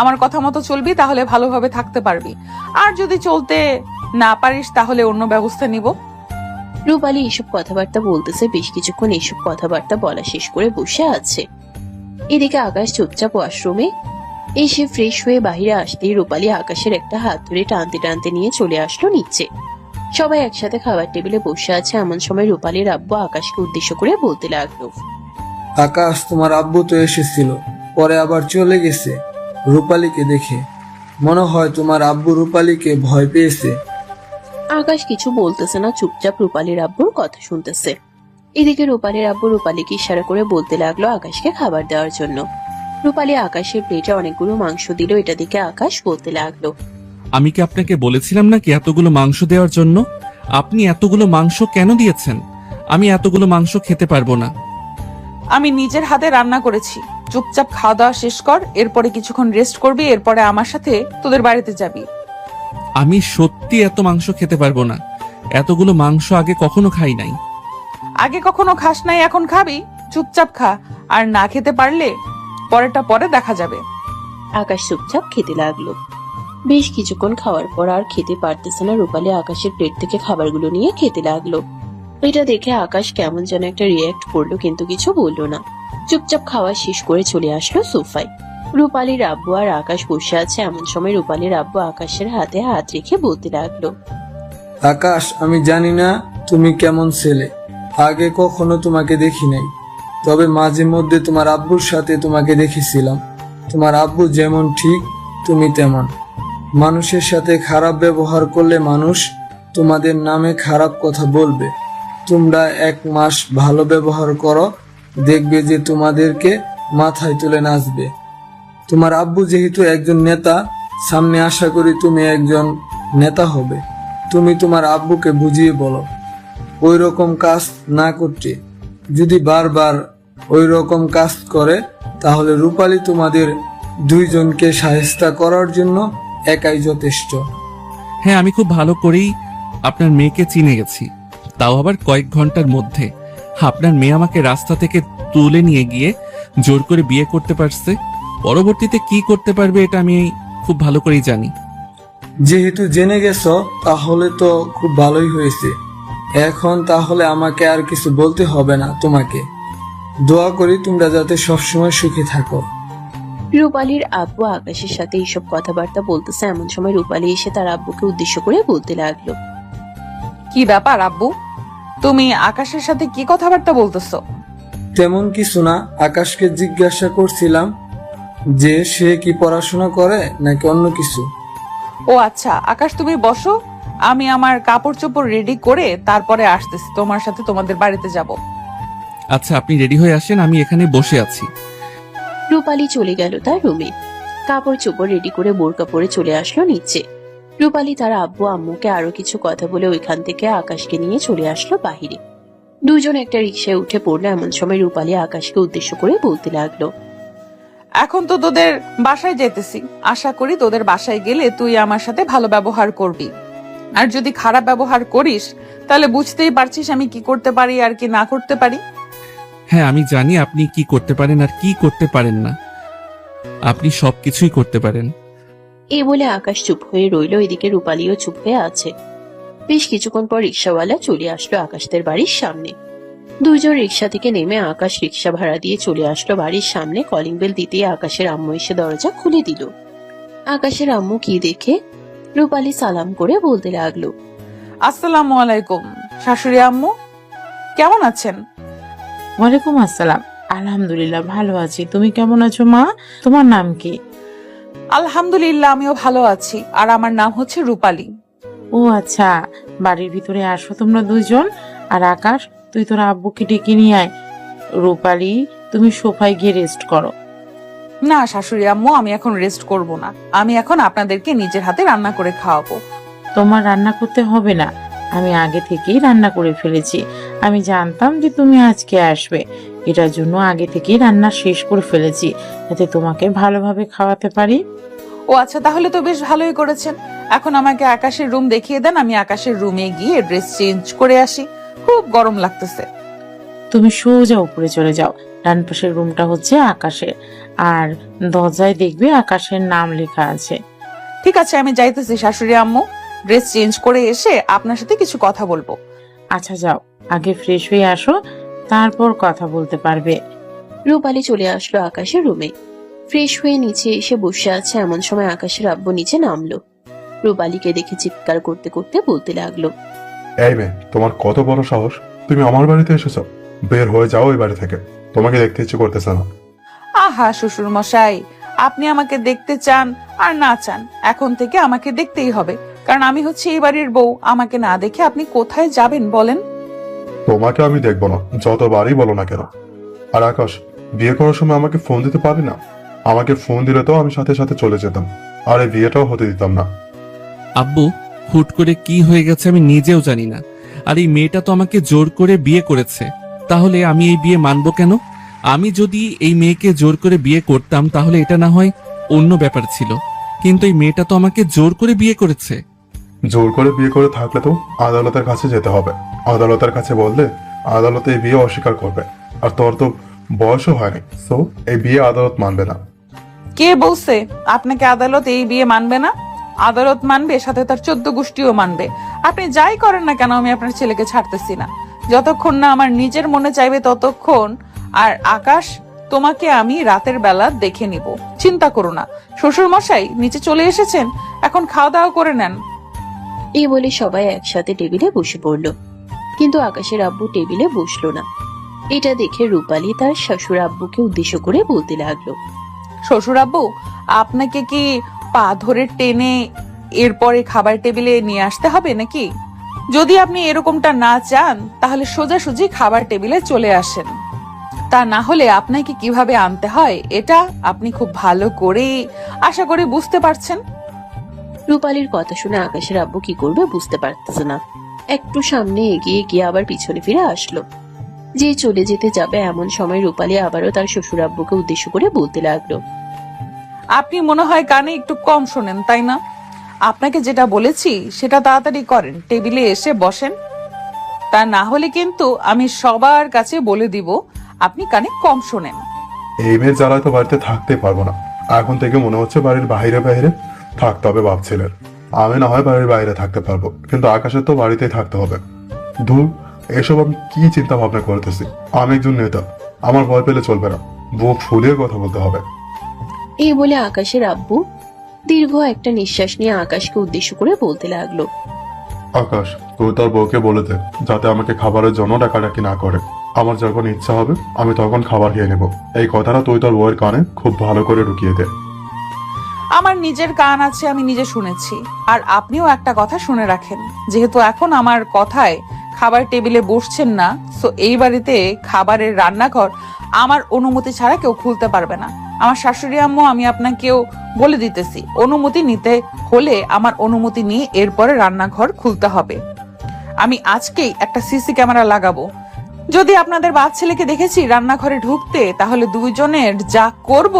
আমার কথা মতো চলবি, তাহলে ভালোভাবে থাকতে পারবি। আর যদি চলতে না পারিস তাহলে অন্য ব্যবস্থা নিব। রূপালী এসব কথাবার্তা বলতেছে। বেশ কিছুক্ষণ এইসব কথাবার্তা বলা শেষ করে বসে আছে। এদিকে আকাশ চুপচাপ ওয়াশরুমে এসে ফ্রেশ হয়ে বাহিরে আসতেই রূপালী আকাশের একটা হাত ধরে টানতে টানতে নিয়ে চলে আসলো নিচে। সবাই একসাথে খাবার টেবিলে বসে আছে। এমন সময় রূপালীর আব্বু আকাশকে উদ্দেশ্য করে বলতে লাগলো, আকাশ, তোমার আব্বু তো এসেছিল, পরে আবার চলে গেছে রূপালীকে দেখে। মনে হয় তোমার আব্বু রূপালীকে ভয় পেয়েছে। আকাশ কিছু বলতেছে না, চুপচাপ রূপালীর আব্বুর কথা শুনতেছে। এদিকে রূপালীর আব্বু রূপালীকে ইশারা করে বলতে লাগলো আকাশকে খাবার দেওয়ার জন্য। রূপালী আকাশের প্লেটে অনেকগুলো মাংস দিল। এটা দেখে আকাশ বলতে লাগলো, আমি কি আপনাকে বলেছিলাম নাকি এতগুলো মাংস দেওয়ার জন্য? আপনি এতগুলো মাংস কেন দিয়েছেন? আমি এতগুলো মাংস খেতে পারবো না। আমি নিজের হাতে রান্না করেছি, চুপচাপ খাওয়া দাওয়া শেষ কর। এরপরে কিছুক্ষণ রেস্ট করবি, এরপরে আমার সাথে তোদের বাড়িতে যাবি। আমি সত্যি এত মাংস খেতে পারবো না। এতগুলো মাংস আগে কখনো খাই নাই। আগে কখনো খাস নাই, এখন খাবি। চুপচাপ খা, আর না খেতে পারলে পরেরটা পরে দেখা যাবে। আকাশ চুপচাপ খেতে লাগলো। বেশ কিছুক্ষণ খাওয়ার পর আর খেতে পারতেছে না। রূপালী আকাশের প্লেট থেকে খাবারগুলো নিয়ে খেতে লাগলো। এটা দেখে আকাশ কেমন যেন একটা রিয়্যাক্ট করলো, কিন্তু কিছু বললো না। চুপচাপ খাওয়া শেষ করে চলে আসলো সোফায়। রূপালীর আব্বু আর আকাশ বসে আছে। এমন সময় রূপালীর আব্বু আকাশের হাতে হাত রেখে বলতে লাগলো, আকাশ, আমি জানি না তুমি কেমন ছেলে, আগে কখনো তোমাকে দেখি নাই, তবে মাঝে মধ্যে তোমার আব্বুর সাথে তোমাকে দেখেছিলাম। তোমার আব্বু যেমন ঠিক তুমি তেমন। মানুষের সাথে খারাপ ব্যবহার করলে মানুষ তোমাদের নামে খারাপ কথা বলবে। তোমরা 1 মাস ভালো ব্যবহার করো, দেখবে যে তোমাদেরকে মাথায় তুলে নাচবে। তোমার আব্বু যেহেতু একজন নেতা, সামনে আশা করি তুমি একজন নেতা হবে। তুমি তোমার আব্বুকে বুঝিয়ে বলো ওই রকম কাজ না করতে। যদি বারবার ওই রকম কাজ করে তাহলে রূপালী তোমাদের 2 জনকে শায়েস্তা করার জন্য একাই যথেষ্ট। হ্যাঁ, আমি খুব ভালো করেই আপনার মেয়েকে চিনে গেছি, তাও আবার কয়েক ঘন্টার মধ্যে। আপনার মেয়ে আমাকে রাস্তা থেকে তুলে নিয়ে গিয়ে জোর করে বিয়ে করতে পারছে। পরবর্তীতে কি করতে পারবে এটা আমি খুব ভালো করেই জানি। যেহেতু জেনে গেছো তাহলে তো খুব ভালোই হয়েছে। এখন তাহলে আমাকে আর কিছু বলতে হবে না তোমাকে। দোয়া করি তোমরা যাতে সবসময় সুখে থাকো। রূপালীর আব্বু আকাশের সাথে এইসব কথাবার্তা বলতেছে এমন সময় রূপালী এসে তার আব্বুকে উদ্দেশ্য করে বলতে লাগলো। কি ব্যাপার আব্বু, তুমি আকাশের সাথে কি কথাবার্তা বলতেছো? তেমন কিছু না, আকাশকে জিজ্ঞাসা করছিলাম যে সে কি পড়াশোনা করে নাকি অন্য কিছু। ও আচ্ছা, আকাশ তুমি বসো, আমি আমার কাপড় চোপড় রেডি করে তারপরে আসতেছি, তোমার সাথে তোমাদের বাড়িতে যাব। আচ্ছা, আপনি রেডি হয়ে আসেন, আমি এখানে বসে আছি। রূপালী চলে গেল তার রুমে। কাপড় চোপড় রেডি করে বোরকা পরে চলে আসলো নিচে। রূপালী তার আব্বু আম্মুকে আরো কিছু কথা বলে ওইখান থেকে আকাশকে নিয়ে চলে আসলো বাহিরে। দুজন একটা রিক্সায় উঠে পড়লো। এমন সময় রূপালী আকাশকে উদ্দেশ্য করে বলতে লাগলো। এখন তো তোদের বাসায় যেতেছি, আশা করি তোদের বাসায় গেলে তুই আমার সাথে ভালো ব্যবহার করবি। আর যদি খারাপ ব্যবহার করিস তাহলে বুঝতেই পারছিস আমি কি করতে পারি আর কি না করতে পারি। হ্যাঁ, আমি জানি আপনি কি করতে পারেন আর কি করতে পারেন না। আপনি সবকিছুই করতে পারেন। এই বলে আকাশ চুপ হয়ে রইল। এদিকে রূপালীও চুপ হয়ে আছে। বেশ কিছুক্ষণ পর রিক্সাওয়ালা চলে আসলো আকাশদের বাড়ির সামনে। দুইজন রিক্সা থেকে নেমে আকাশ রিক্সা ভাড়া দিয়ে চলে আসলো বাড়ির সামনে। কলিং বেল দিতেই আকাশের আম্মু এসে দরজা খুলে দিল। আকাশের আম্মু কি দেখে রূপালী সালাম করে বলতে লাগলো। আসসালামু আলাইকুম শাশুড়ি আম্মু, কেমন আছেন? ওয়ালাইকুম আসসালাম। আলহামদুলিল্লাহ ভালো আছি, তুমি কেমন আছো মা? তোমার নাম কি? আলহামদুলিল্লাহ, আমিও ভালো আছি। আর আমার নাম হচ্ছে রূপালী। ও আচ্ছা, বাড়ির ভিতরে আসো তোমরা দুইজন। আর আকাশ, তুই তোর আব্বুকে ডেকে নিয়ে আয়। রূপালী, তুমি সোফায় গিয়ে রেস্ট করো। না শাশুড়ি আম্মু, আমি এখন রেস্ট করব না, আমি এখন আপনাদেরকে নিজের হাতে রান্না করে খাওয়াবো। তোমার রান্না করতে হবে না, আমি আগে থেকেই রান্না করে ফেলেছি। আমি জানতাম যে তুমি আজকে আসবে, এটার জন্য আগে থেকেই রান্না শেষ করে ফেলেছি, যাতে তোমাকে ভালোভাবে খাওয়াতে পারি। ও আচ্ছা, তাহলে তো বেশ ভালোই করেছেন। এখন আমাকে আকাশের রুম দেখিয়ে দেন, আমি আকাশের রুমে গিয়ে ড্রেস চেঞ্জ করে আসি, খুব গরম লাগতেছে। তুমি সোজা উপরে চলে যাও, ডান পাশের রুমটা হচ্ছে আকাশের, আর দরজায় দেখবে আকাশের নাম লেখা আছে। ঠিক আছে, আমি যাইতেছি শাশুড়ি আম্মু, ড্রেস চেঞ্জ করে এসে আপনার সাথে কিছু কথা বলবো। আচ্ছা যাও, আগে ফ্রেশ হয়ে আসো, তারপর কথা বলতে পারবে। রূপালী চলে আসলো আকাশের রুমে। ফ্রেশ হয়ে নিচে এসে বসে আছে। এমন সময় আকাশের আব্বু নিচে নামলো। রূপালীকে দেখে চিৎকার করতে করতে বলতে লাগলো। এই মেয়ে, তোমার কত বড় সাহস! তুমি আমার বাড়িতে এসেছো? বের হয়ে যাও এই বাড়ি থেকে, তোমাকে দেখতে ইচ্ছে করতেছে না। আহা শ্বশুর মশাই, আপনি আমাকে দেখতে চান আর না চান, এখন থেকে আমাকে দেখতেই হবে, কারণ আমি হচ্ছে এই বাড়ির বউ। আমাকে না দেখে আপনি কোথায় যাবেন বলেন? তোমাকে আমি দেখবো না, যতবারই বলো না কেন। আর আকাশ, বিয়ে করার সময় আমাকে ফোন দিতে পারবি না? আমাকে ফোন দিলে তো আমি সাথে সাথে চলে যেতাম, আর এই বিয়েটাও হতে দিতাম না। আব্বু, হুট করে কি হয়ে গেছে আমি নিজেও জানি না। আর এই মেয়েটা তো আমাকে জোর করে বিয়ে করেছে, তাহলে আমি এই বিয়ে মানবো কেন? আমি যদি এই মেয়েকে জোর করে বিয়ে করতাম তাহলে এটা না হয় অন্য ব্যাপার ছিল, কিন্তু এই মেয়েটা তো আমাকে জোর করে বিয়ে করেছে। জোর করে বিয়ে করে থাকলে তো আদালতের কাছে যেতে হবে। আদালতের কাছে বললে আদালতে এই বিয়ে অস্বীকার করবে, আর তোর তো বয়সও হয়নি, সো এই বিয়ে আদালত মানবে না। কে বলছে আপনাকে আদালত এই বিয়ে মানবে না? আদালত মানবে, সাথে তার 14 গোষ্ঠীও মানবে। আপনি যাই করেন না কেন, আমি আপনার ছেলেকে ছাড়তেছি না, যতক্ষণ না আমার নিজের মনে চাইবে ততক্ষণ। আর আকাশ, তোমাকে আমি রাতের বেলা দেখে নিব, চিন্তা করো না। শ্বশুর মশাই নিচে চলে এসেছেন, এখন খাওয়া দাওয়া করে নেন। এই বলে সবাই একসাথে টেবিলে বসে পড়লো। কিন্তু আকাশের আব্বু টেবিলে বসলো না। এটা দেখে রূপালী তার শ্বশুর আব্বুকে উদ্দেশ্য করে বলতে লাগলো। শ্বশুর আব্বু, আপনাকে কি পা ধরে টেনে এরপরে খাবার টেবিলে নিয়ে আসতে হবে নাকি? যদি আপনি এরকমটা না চান তাহলে সোজাসুজি খাবার টেবিলে চলে আসেন। তা না হলে আপনাকে কিভাবে আনতে হয় এটা আপনি খুব ভালো করে আশা করি বুঝতে পারছেন। রূপালীর কথা শুনে আকাশের আব্বু কি করবে বুঝতে পারতেছে না। একটু সামনে এগিয়ে গিয়ে আবার পিছনে ফিরে আসলো। যে চলে যেতে যাবে এমন সময় রূপালী আবারও তার শ্বশুর আব্বুকে উদ্দেশ্য করে বলতে লাগলো। আপনি মনে হয় কানে একটু কম শোনেন, তাই না? আপনাকে যেটা বলেছি সেটা তাড়াতাড়ি করেন, টেবিলে এসে বসেন। তা না হলে কিন্তু আমি সবার কাছে বলে দিব আপনি কানে কম শোনেন। এই মেয়ের জ্বালায় তো বাড়িতে থাকতে পারবো না। এখন থেকে মনে হচ্ছে বাড়ির বাইরে বাইরে থাকতে হবে বাপ ছেলের। আমি না হয় বাড়ির বাইরে থাকতে পারবো, কিন্তু আকাশের তো বাড়িতেই থাকতে হবে। ধুর, এসব আমি কি চিন্তা ভাবনা করতেছি? আমি একজন নেতা, আমার ভয় পেলে চলবে না, বুক ফুলিয়ে কথা বলতে হবে। এই বলে আকাশের আব্বু দীর্ঘ একটা নিঃশ্বাস নিয়ে আকাশকে উদ্দেশ্য করে বলতে লাগলো। আকাশ, তুই তার বউকে বলে দে যাতে আমাকে খাবারের জন্য ডাকাডাকি না করে। আমার যখন ইচ্ছা হবে আমি তখন খাবার খেয়ে নেব। এই কথাটা তুই তোর বউয়ের কানে খুব ভালো করে ঢুকিয়ে দে। আমার নিজের কান আছে, আমি নিজে শুনেছি। আর আপনিও একটা কথা শুনে রাখেন, যেহেতু এখন আমার কথায় খাবার টেবিলে বসছেন না, সো এই বাড়িতে খাবারের রান্নাঘর আমার অনুমতি ছাড়া কেউ খুলতে পারবে না। আমার শাশুড়ি আম্মু, আমি আপনাকেও বলে দিতেছি, অনুমতি নিতে হলে আমার অনুমতি নিয়ে এরপরে রান্নাঘর খুলতে হবে। আমি আজকেই একটা সিসি ক্যামেরা লাগাবো। যদি আপনাদের বাপ ছেলেকে দেখেছি রান্নাঘরে ঢুকতে, তাহলে দুইজনের যা করব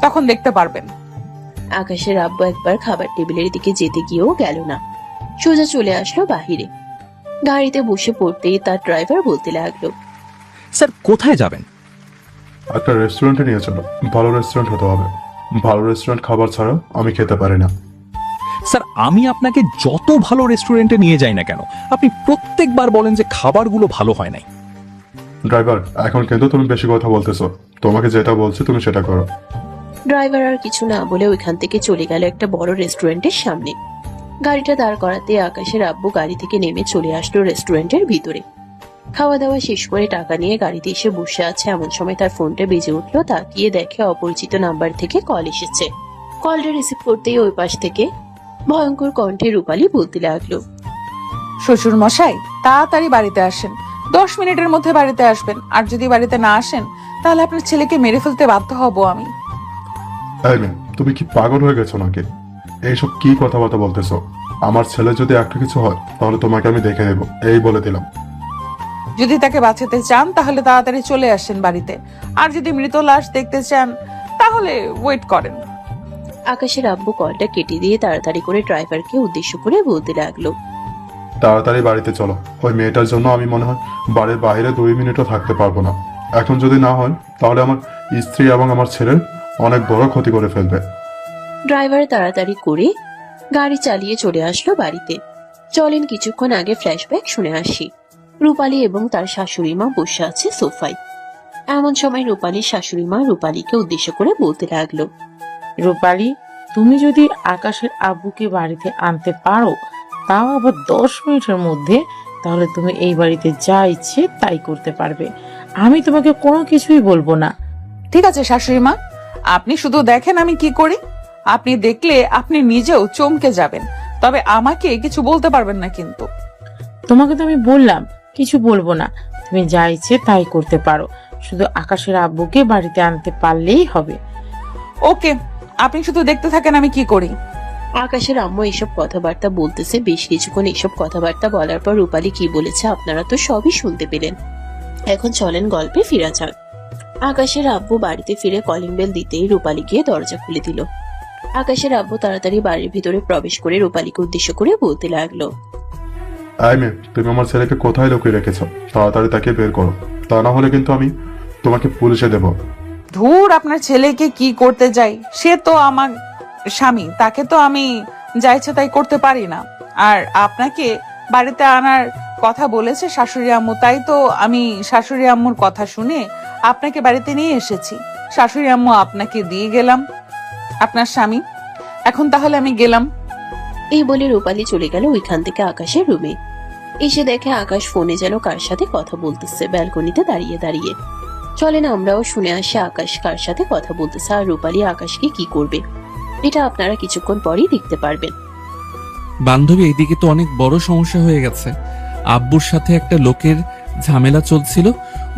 তখন দেখতে পারবেন। আকাশের আব্বু একবার খাবার টেবিলের দিকে যেতে গিয়েও গেল না, সোজা চলে আসলো বাহিরে। গাড়িতে বসে পড়তেই তার ড্রাইভার বলতে লাগলো, স্যার কোথায় যাবেন? একটা রেস্টুরেন্টে নিয়ে চলো। ভালো রেস্টুরেন্ট হতে হবে। ভালো রেস্টুরেন্ট খাবার ছাড়া আমি খেতে পারি না। স্যার আমি আপনাকে যত ভালো রেস্টুরেন্টে নিয়ে যাই না কেন, আপনি প্রত্যেকবার বলেন যে খাবারগুলো ভালো হয় নাই। ড্রাইভার, এখন কিন্তু তুমি বেশি কথা বলতেছো। তোমাকে যেটা বলছি তুমি সেটা করো। ড্রাইভার আর কিছু না বলে ওইখান থেকে চলে গেল একটা বড় রেস্টুরেন্টের সামনে। গাড়িটা দাঁড় করাতে আকাশের আব্বু গাড়ি থেকে নেমে চলে আসলো রেস্টুরেন্টের ভিতরে। খাওয়া দাওয়া শেষ করে টাকা নিয়ে গাড়িতে এসে বসে আছে, এমন সময় তার ফোনটা বেজে উঠলো। তাকিয়ে দেখে অপরিচিত নাম্বার থেকে কল এসেছে। কলটা রিসিভ করতেই ওই পাশ থেকে ভয়ঙ্কর কণ্ঠে রূপালী বলতে লাগলো, শ্বশুর মশাই, তাড়াতাড়ি বাড়িতে আসেন। 10 মিনিটের মধ্যে বাড়িতে আসবেন। আর যদি বাড়িতে না আসেন, তাহলে আপনার ছেলেকে মেরে ফেলতে বাধ্য হব আমি। এই মেয়ে, তুমি কি পাগল হয়ে গেছো নাকি? এইসব কি কথাবার্তা বলতেছো? আমার ছেলে যদি একটা কিছু হয় তাহলে তোমাকে আমি দেখে নেব, এই বলে দিলাম। যদি তাকে বাঁচাতে চান তাহলে তাড়াতাড়ি চলে আসেন বাড়িতে। আর যদি মৃত লাশ দেখতে চান তাহলে ওয়েট করেন। আকাশের আব্বু কলটা কেটে দিয়ে তাড়াতাড়ি করে ড্রাইভারকে উদ্দেশ্য করে বলতে লাগলো, তাড়াতাড়ি বাড়িতে চলো। ওই মেয়েটার জন্য আমি মনে হয় বাড়ির বাইরে 2 মিনিটও থাকতে পারবো না। এখন যদি না হয় তাহলে আমার স্ত্রী এবং আমার ছেলের অনেক বড় ক্ষতি করে ফেলবে। ড্রাইভার তাড়াতাড়ি করে গাড়ি চালিয়ে চলে আসলো বাড়িতে। চলেন কিছুক্ষণ আগে ফ্ল্যাশব্যাক শুনে আসি। রূপালী এবং তার শাশুড়ি মা বসে আছে সোফায়। এমন সময় রূপালীর শাশুড়ি মা রূপালীকে উদ্দেশ্য করে বলতে লাগলো, রূপালী, তুমি যদি আকাশের আব্বুকে বাড়িতে আনতে পারো, তাও আবার 10 মিনিটের মধ্যে, তাহলে তুমি এই বাড়িতে যা ইচ্ছে তাই করতে পারবে। আমি তোমাকে কোনো কিছুই বলবো না। ঠিক আছে শাশুড়ি মা, আপনি শুধু দেখেন আমি কি করি। আপনি দেখলে আপনি নিজেও চমকে যাবেন। তবে আমাকে কিছু বলতে পারবেন না কিন্তু। তোমাকে তো আমি বললাম কিছু বলবো না, তুমি যা ইচ্ছে তাই করতে পারো। শুধু আকাশের আব্বুকে বাড়িতে আনতে পারলেই হবে। ওকে, আপনি শুধু দেখতে থাকেন আমি কি করি। আকাশের আম্মু এসব কথাবার্তা বলতেছে। বেশ কিছুক্ষণ এসব কথাবার্তা বলার পর রূপালী কি বলেছে আপনারা তো সবই শুনতে পেলেন। এখন চলেন গল্পে ফিরা যাক। আকাশের আব্বু বাড়িতে ফিরে কলিং বেল দিতেই রূপালী গিয়ে দরজা খুলে দিল। আকাশের আব্বু তাড়াতাড়ি বাড়ির ভিতরে প্রবেশ করে রূপালীকে উদ্দেশ্য করে বলতে লাগলো, এই মেয়ে, তুমি আমার ছেলেকে কোথায় লুকিয়ে রেখেছো? তাড়াতাড়ি তাকে বের করো, তা না হলে কিন্তু আমি তোমাকে পুলিশে দেবো। ধুর, আপনার ছেলেকে কি করতে যাই, সে তো আমার স্বামী, তাকে তো আমি যা ইচ্ছে তাই করতে পারি না। আর আপনাকে বাড়িতে আনার কথা বলেছে শাশুড়ি আম্মু, তাই তো আমি শাশুড়ি আম্মুর কথা শুনে আপনাকে বাড়িতে নিয়ে এসেছি। শাশুড়ি আম্মু আপনাকে দিয়ে গেলাম আপনার স্বামী। এখন তাহলে আমি গেলাম। এই বলে রূপালী চলে গেল ওইখান থেকে আকাশের রুমে। এসে দেখে আকাশ ফোনে যেন কার সাথে কথা বলতেছে ব্যালকনিতে দাঁড়িয়ে দাঁড়িয়ে। চলেন আমরাও শুনে আসি আকাশ কার সাথে কথা বলতেছে আর রূপালী আকাশকে কি করবে, এটা আপনারা কিছুক্ষণ পরেই দেখতে পারবেন। বান্ধবী, এইদিকে তো অনেক বড় সমস্যা হয়ে গেছে। আব্বুর সাথে একটা লোকের ঝামেলা চলছিল।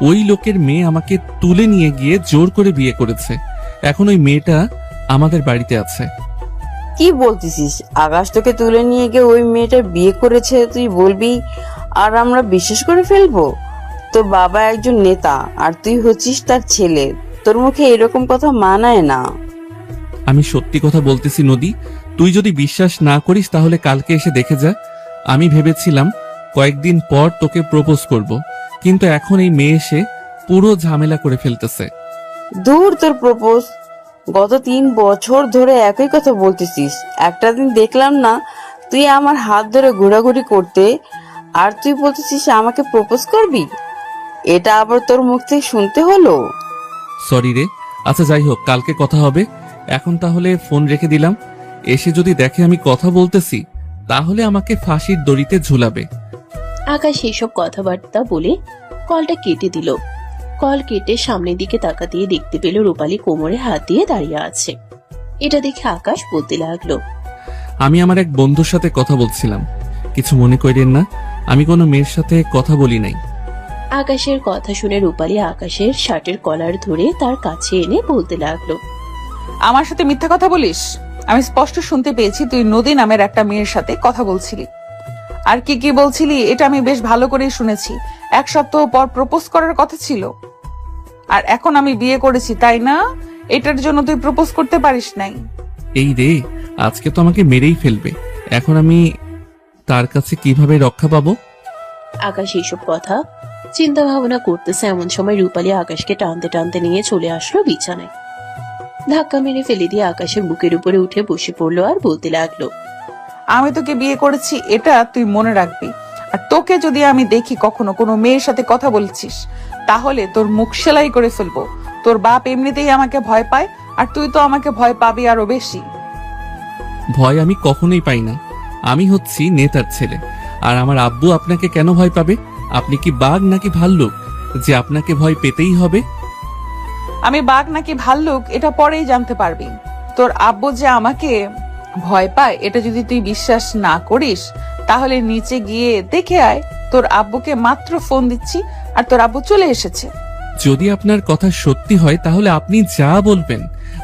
ওই লোকের মেয়ে আমাকে তুলে নিয়ে গিয়ে জোর করে বিয়ে করেছে। এখন ওই মেয়েটা আমাদের বাড়িতে আছে। কি বলতেছিস? আকাশ তোকে তুলে নিয়ে গিয়ে ওই মেয়েটা বিয়ে করেছে তুই বলবি আর আমরা বিশ্বাস করে ফেলবো? তোর বাবা একজন নেতা আর তুই হচ্ছিস তার ছেলে, তোর মুখে এরকম কথা মানায় না। আমি সত্যি কথা বলতেছি নদী, তুই যদি বিশ্বাস না করিস তাহলে কালকে এসে দেখে যা। আমি ভেবেছিলাম কয়েকদিন পর তোকে প্রপোজ করব, কিন্তু এখন এই মেয়ে এসে পুরো ঝামেলা করে ফেলতেছে। দূর তোর প্রপোজ, গত 3 বছর ধরে একই কথা বলতেছিস। একটা দিন দেখলাম না তুই আমার হাত ধরে ঘোরাঘুরি করতে, আর তুই বলতেছিস আমাকে প্রপোজ করবি? এটা আবার তোর মুখ থেকে শুনতে হলো? সরি রে। আচ্ছা যাই হোক, কালকে কথা হবে। এখন তাহলে ফোন রেখে দিলাম। এসে যদি দেখে আমি কথা বলতেছি তাহলে আমাকে ফাঁসির দড়িতে ঝুলাবে। আকাশ এইসব কথাবার্তা বলে কলটা কেটে দিল। কল কেটে সামনের দিকে তাকাতে দেখতে পেল রূপালী কোমরে হাত দিয়ে দাঁড়িয়ে আছে। এটা দেখে আকাশ বলতে লাগলো, আমি আমার এক বন্ধুর সাথে কথা বলছিলাম, কিছু মনে করেন না, আমি কোনো মেয়ের সাথে কথা বলি নাই। আকাশের কথা শুনে রূপালী আকাশের শার্টের কলার ধরে তার কাছে এনে বলতে লাগলো, আমার সাথে মিথ্যা কথা বলিস? আমি স্পষ্ট শুনতে পেয়েছি তুই নদী নামের একটা মেয়ের সাথে কথা বলছিলি। আর কি কি বলছিলি এটা আমি বেশ ভালো করেই শুনেছি। 1 সপ্তাহ পর প্রপোজ করার কথা ছিল, আর এখন আমি বিয়ে করেছি, তাই না? এটার জন্য তুই প্রপোজ করতে পারিস নাই। এই রে, আজকে তো আমাকে মেরেই ফেলবে। এখন আমি তার কাছে কিভাবে রক্ষা পাবো? আকাশ এইসব কথা চিন্তা ভাবনা করতেছে এমন সময় রূপালী আকাশকে টানতে টানতে নিয়ে চলে আসলো বিছানায়। ধাক্কা মেরে ফেলে দিয়ে আকাশের বুকের উপরে উঠে বসে পড়লো আর বলতে লাগলো, আমি তোকে বিয়ে করেছি এটা তুই মনে রাখবি। আর তোকে যদি আমি দেখি কখনো কোনো মেয়ের সাথে কথা বলছিস তাহলে তোর মুখ সেলাই করে ফেলবো। তোর বাপ এমনিতেই আমাকে ভয় পায়, আর তুই তো আমাকে ভয় পাবি আরো বেশি। ভয় আমি কখনোই পাই না। আমি হচ্ছি নেতার ছেলে। আর আমার আব্বু আপনাকে কেন ভয় পাবে? আপনি কি বাঘ নাকি ভাল্লুক যে আপনাকে ভয় পেতেই হবে? আমি বাঘ নাকি ভাল্লুক এটা পরেই জানতে পারবি। তোর আব্বু যে আমাকে ভয় পায় এটা যদি তুই বিশ্বাস না করিস তাহলে নিচে গিয়ে দেখে আয়। তোর আব্বুকে মাত্র ফোন দিচ্ছি আর তোর আব্বু চলে এসেছে। যদি আপনার কথা সত্যি হয় তাহলে আপনি যা বলবেন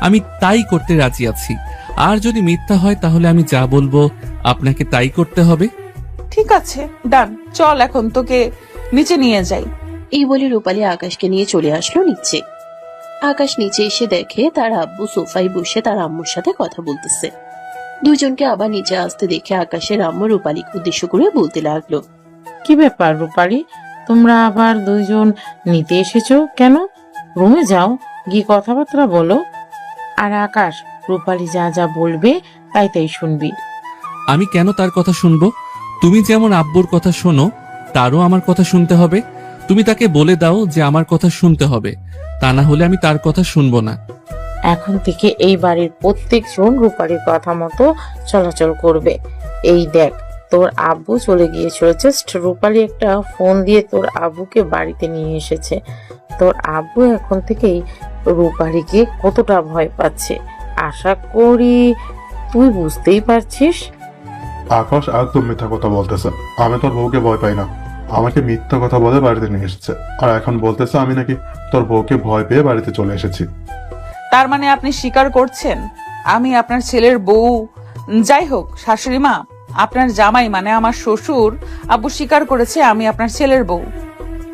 আমি তাই করতে রাজি আছি। আর যদি মিথ্যা হয় তাহলে আমি যা বলবো আপনাকে তাই করতে হবে। ঠিক আছে, ডান, চল এখন তোকে নিচে নিয়ে যাই। এই বলে রূপালী আকাশকে নিয়ে চলে আসলো নিচে। আকাশ নিচে এসে দেখে তার আব্বু সোফায় বসে তার আম্মুর সাথে কথা বলতেছে। দুজনকে আবার নিচে আসতে দেখে আকাশের আম্মু রূপালীকে উদ্দেশ্য করে বলতে লাগলো, কি ব্যাপার রূপালী, তোমরা আবার দুইজন নিতে এসেছো কেন? রুমে যাও, গিয়ে কথাবার্তা বলো। আর আকাশ, রূপালী যা যা বলবে তাই তাই শুনবি। আমি কেন তার কথা শুনবো? তুমি যেমন আব্বুর কথা শোনো তারও আমার কথা শুনতে হবে। তুমি তাকে বলে দাও যে আমার কথা শুনতে হবে, তা না হলে আমি তার কথা শুনবো না। এখন থেকে এই বাড়ির প্রত্যেকজন রূপালীর কথা মতো চলাচল করবে। এই দেখ, তোর আব্বু চলে গিয়েছিল, জাস্ট রূপালী একটা ফোন দিয়ে তোর আব্বুকে বাড়িতে নিয়ে এসেছে। তোর আব্বু এখন থেকেই রূপালীকে কতটা ভয় পাচ্ছে আশা করি তুই বুঝতেই পারছিস। আকাশ একদম মিথ্যা কথা বলতেছে। আমি তোর বউকে ভয় পাই না। আমাকে মিথ্যা কথা বলে বাড়িতে নিয়ে এসেছে, আর এখন বলতেছে আমি নাকি তোর বউকে ভয় পেয়ে বাড়িতে চলে এসেছি। তার মানে আপনি স্বীকার করছেন আমি আপনার ছেলের বউ? যাই হোক শাশুড়ি মা, আপনার জামাই মানে আমার শ্বশুর আব্বু স্বীকার করেছে আমি আপনার ছেলের বউ।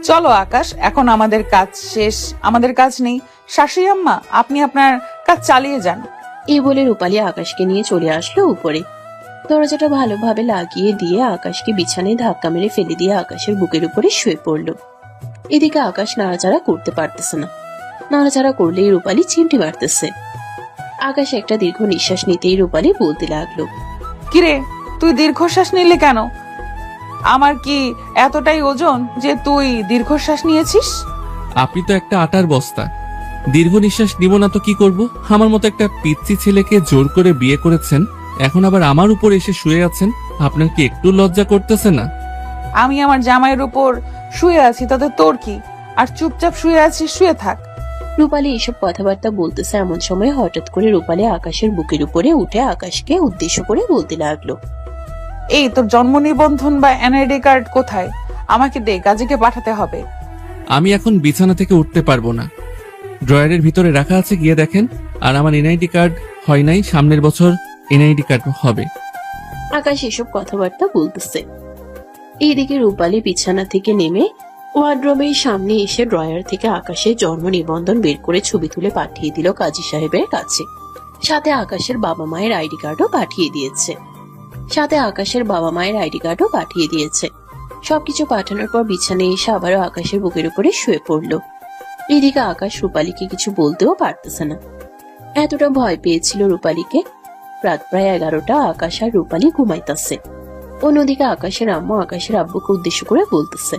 চলো আকাশ, এখন আমাদের কাজ শেষ, আমাদের কাজ নেই। শাশুড়ি আম্মা, আপনি আপনার কাজ চালিয়ে যান। এই বলে রূপালী আকাশকে নিয়ে চলে আসলো উপরে। দরজাটা ভালোভাবে লাগিয়ে দিয়ে আকাশকে বিছানায় ধাক্কা মেরে ফেলে দিয়ে আকাশের বুকের উপরে শুয়ে পড়লো। এদিকে আকাশ নাড়াচাড়া করতে পারতেছে না, নাড়াচাড়া করলেই রূপালী চিমটি মারতেছে। আকাশ একটা দীর্ঘ নিঃশ্বাস নিতেই রূপালী বলতে লাগলো, কিরে, তুই দীর্ঘশ্বাস নিলে কেন? আমার কি এতটাই ওজন যে তুই দীর্ঘশ্বাস নিয়েছিস? আপনি তো একটা আটার বস্তা, দীর্ঘ নিঃশ্বাস নিব না তো কি করব? আমার মতো একটা পিচ্চি ছেলেকে জোর করে বিয়ে করেছেন, এখন আবার আমার উপর এসে শুয়ে আছেন। আপনার কি একটু লজ্জা করতেছে না? আমি আমার জামাইয়ের উপর শুয়ে আছি, তাতে তোর কি? আর চুপচাপ শুয়ে আছিস, শুয়ে থাক। রূপালী এসব কথাবার্তা বলতেছে এমন সময় হঠাৎ করে রূপালী আকাশের বুকের উপরে উঠে আকাশকে উদ্দেশ্য করে বলতে লাগলো, এই তোর জন্ম নিবন্ধন বা এনআইডি কার্ড কোথায়? আমাকে দে, কাজীকে পাঠাতে হবে। আমি এখন বিছানা থেকে উঠতে পারবো না। ড্রয়ারের ভিতরে রাখা আছে, গিয়ে দেখেন। আর আমার এনআইডি কার্ড হয় নাই, সামনের বছর এনআইডি কার্ড হবে। আকাশ এসব কথাবার্তা বলতেছে। এইদিকে রূপালী বিছানা থেকে নেমে ওয়ার্ড্রোবের সামনে এসে ড্রয়ার থেকে আকাশের জন্ম নিবন্ধন বের করে ছবি তুলে পাঠিয়ে দিল কাজী সাহেবের কাছে। সাথে আকাশের বাবা মায়ের আইডি কার্ডও পাঠিয়ে দিয়েছে। সবকিছু পাঠানোর পর বিছানায় এসে আবারও আকাশের বুকের উপরে শুয়ে পড়ল। এদিকে আকাশ রূপালীকে কিছু বলতেও পারতেছে না, এতটা ভয় পেয়েছিল রূপালীকে। রাত প্রায় 11টা, আকাশ আর রূপালী ঘুমাইতেছে। অন্যদিকে আকাশের আম্মু আকাশের আব্বুকে উদ্দেশ্য করে বলতেছে,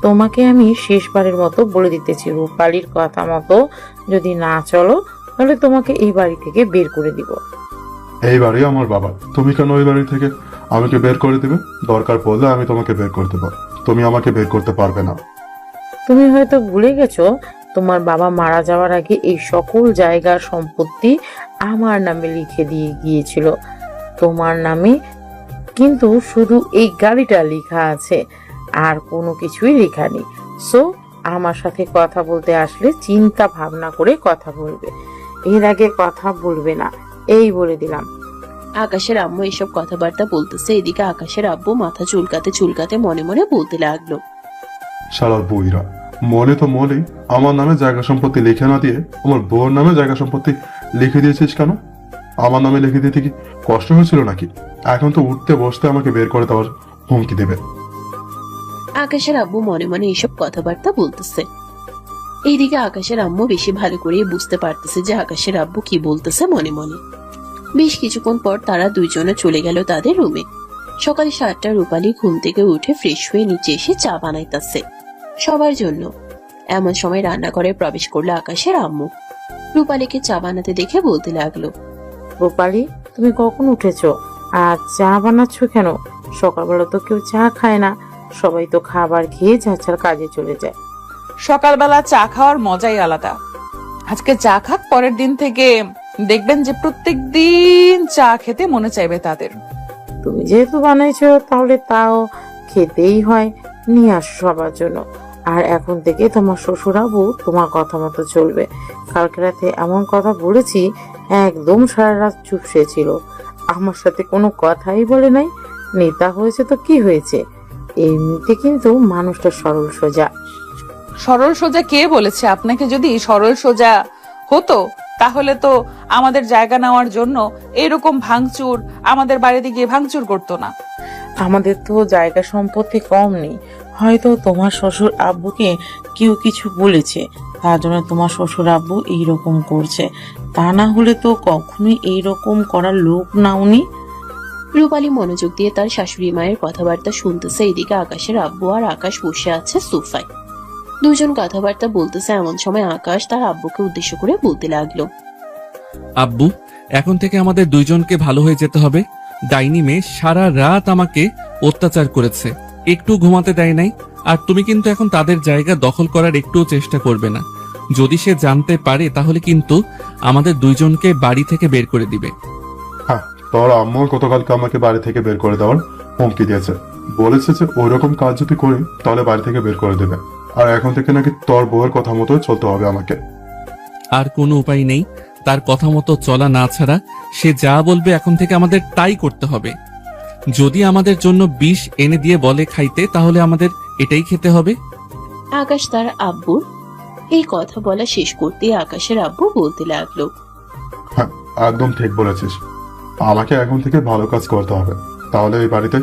তোমাকে আমি শেষবারের মতো বলে দিতেছি, রূপালীর কথা মতো যদি না চলো তাহলে তোমাকে এই বাড়ি থেকে বের করে দিব। এই বাড়ি আমার বাবা, তুমি কেন এই বাড়ি থেকে আমাকে বের করে দিবে? দরকার পড়লে আমি তোমাকে বের করে দেবো, তুমি আমাকে বের করতে পারবে না। তুমি হয়তো ভুলে গেছো তোমার বাবা মারা যাওয়ার আগে এই সকল জায়গা সম্পত্তি আমার নামে লিখে দিয়ে গিয়েছিল। তোমার নামে কিন্তু শুধু এই গাড়িটা লেখা আছে, আর কোনো কিছুই লেখা নেই। সো আমার সাথে কথা বলতে আসলে চিন্তা ভাবনা করে কথা বলবে, এর আগে কথা বলবে না, এই বলে দিলাম। আকাশের আম্মু এসব কথাবার্তা বলতেছে, এদিকে আকাশের আব্বু মাথা চুলকাতে চুলকাতে মনে মনে বলতে লাগলো, শালার বইরা, মনে তো মনেই আমার নামে জায়গা সম্পত্তি লিখে না দিয়ে আমার বউর নামে জায়গা সম্পত্তি লিখে দিয়েছিস কেন? আমার নামে লিখে দিতে কি কষ্ট হয়েছিল নাকি? এখন তো উঠতে বসতে আমাকে বের করে দেওয়ার হুমকি দেবে। আকাশের আব্বু মনে মনে এসব কথাবার্তা বলতেছে। এইদিকে আকাশের আম্মু বেশি ভালো করে বুঝতে পারতেছে যে আকাশের আব্বু কি বলতেছে মনে মনে। বেশ কিছুক্ষণ পর তারা দুইজনে চলে গেল তাদের রুমে। সকাল 7টায় রূপালী ঘুম থেকে উঠে ফ্রেশ হয়ে নিচে এসে চা বানাইতেছে সবার জন্য। এমন সময় রান্নাঘরে প্রবেশ করলো আকাশের আম্মু। রূপালীকে চা বানাতে দেখে বলতে লাগলো, রূপালী, তুমি কখন উঠেছো আর চা বানাচ্ছ কেন? সকালবেলা তো কেউ চা খায় না, সবাই তো খাবার খেয়ে যার যার কাজে চলে যায়। সকালবেলা চা খাওয়ার মজাই আলাদা। আজকে চা খাক, পরের দিন থেকে দেখবেন যে প্রত্যেক দিন চা খেতে মনে চাইবে তাদের। তুমি যেহেতু বানাইছো তাহলে তাও খেতেই হয়, নিয়ে আসো সবার জন্য। আর এখন থেকে তোমার শ্বশুরাবু তোমার কথা মতো চলবে। কালকে রাতে এমন কথা বলেছি, একদম সারা রাত চুপসে ছিল, আমার সাথে কোনো কথাই বলে নাই। নেতা হয়েছে তো কি হয়েছে, এমনিতে কিন্তু মানুষটা সরল সোজা। সরল সোজা কে বলেছে আপনাকে? যদি সরল সোজা হতো তাহলে তো আমাদের জায়গা নেওয়ার জন্য এরকম ভাঙচুর, আমাদের বাড়িতে গিয়ে ভাঙচুর করতো না। আমাদের তো জায়গা সম্পত্তি কম নেই, হয়তো তোমার শ্বশুর আব্বুকে কেউ কিছু বলেছে, তার জন্য তোমার শ্বশুর আব্বু এইরকম করছে। তা না হলে তো কখনোই এইরকম করার লোক না উনি। রূপালী মনোযোগ দিয়ে তার শাশুড়ি মায়ের কথাবার্তা শুনতেছে। এদিকে আকাশের আব্বু আর আকাশ বসে আছে সোফায়, দুজন কথাবার্তা বলতেছে। এমন সময় আকাশ তার আব্বুকে উদ্দেশ্য করে বলতে লাগলো, আব্বু, এখন থেকে আমাদের দুইজনকে ভালো হয়ে যেতে হবে। ডাইনি মেয়ে সারা রাত আমাকে অত্যাচার করেছে, একটু ঘুমাতে দেয় নাই। আর তুমি কিন্তু এখন তাদের জায়গা দখল করার একটুও চেষ্টা করবে না। যদি সে জানতে পারে তাহলে কিন্তু আমাদের দুইজনকে বাড়ি থেকে বের করে দিবে। হ্যাঁ, তোর আম্মু গতকালকে আমাকে বাড়ি থেকে বের করে দেওয়ার হুমকি দিয়েছে, বলেছে যে ওইরকম কাজ যদি করি তাহলে বাড়ি থেকে বের করে দেবে। আর এখন থেকে নাকি তোর বউয়ের কথা মতো চলতে হবে আমাকে। আর কোনো উপায় নেই, তার কথা মতো চলা না ছাড়া সে যা বলবে এখন থেকে আমাদের তাই করতে হবে। যদি আমাদের জন্য বিষ এনে দিয়ে বলে খাইতে, তাহলে আমাদের এটাই খেতে হবে। আকাশ তার আব্বুর এই কথা বলা শেষ করতে আকাশের আব্বু বলতে লাগলো, হ্যাঁ, একদম ঠিক বলেছিস, আমাকে এখন থেকে ভালো কাজ করতে হবে, তাহলে এই বাড়িতে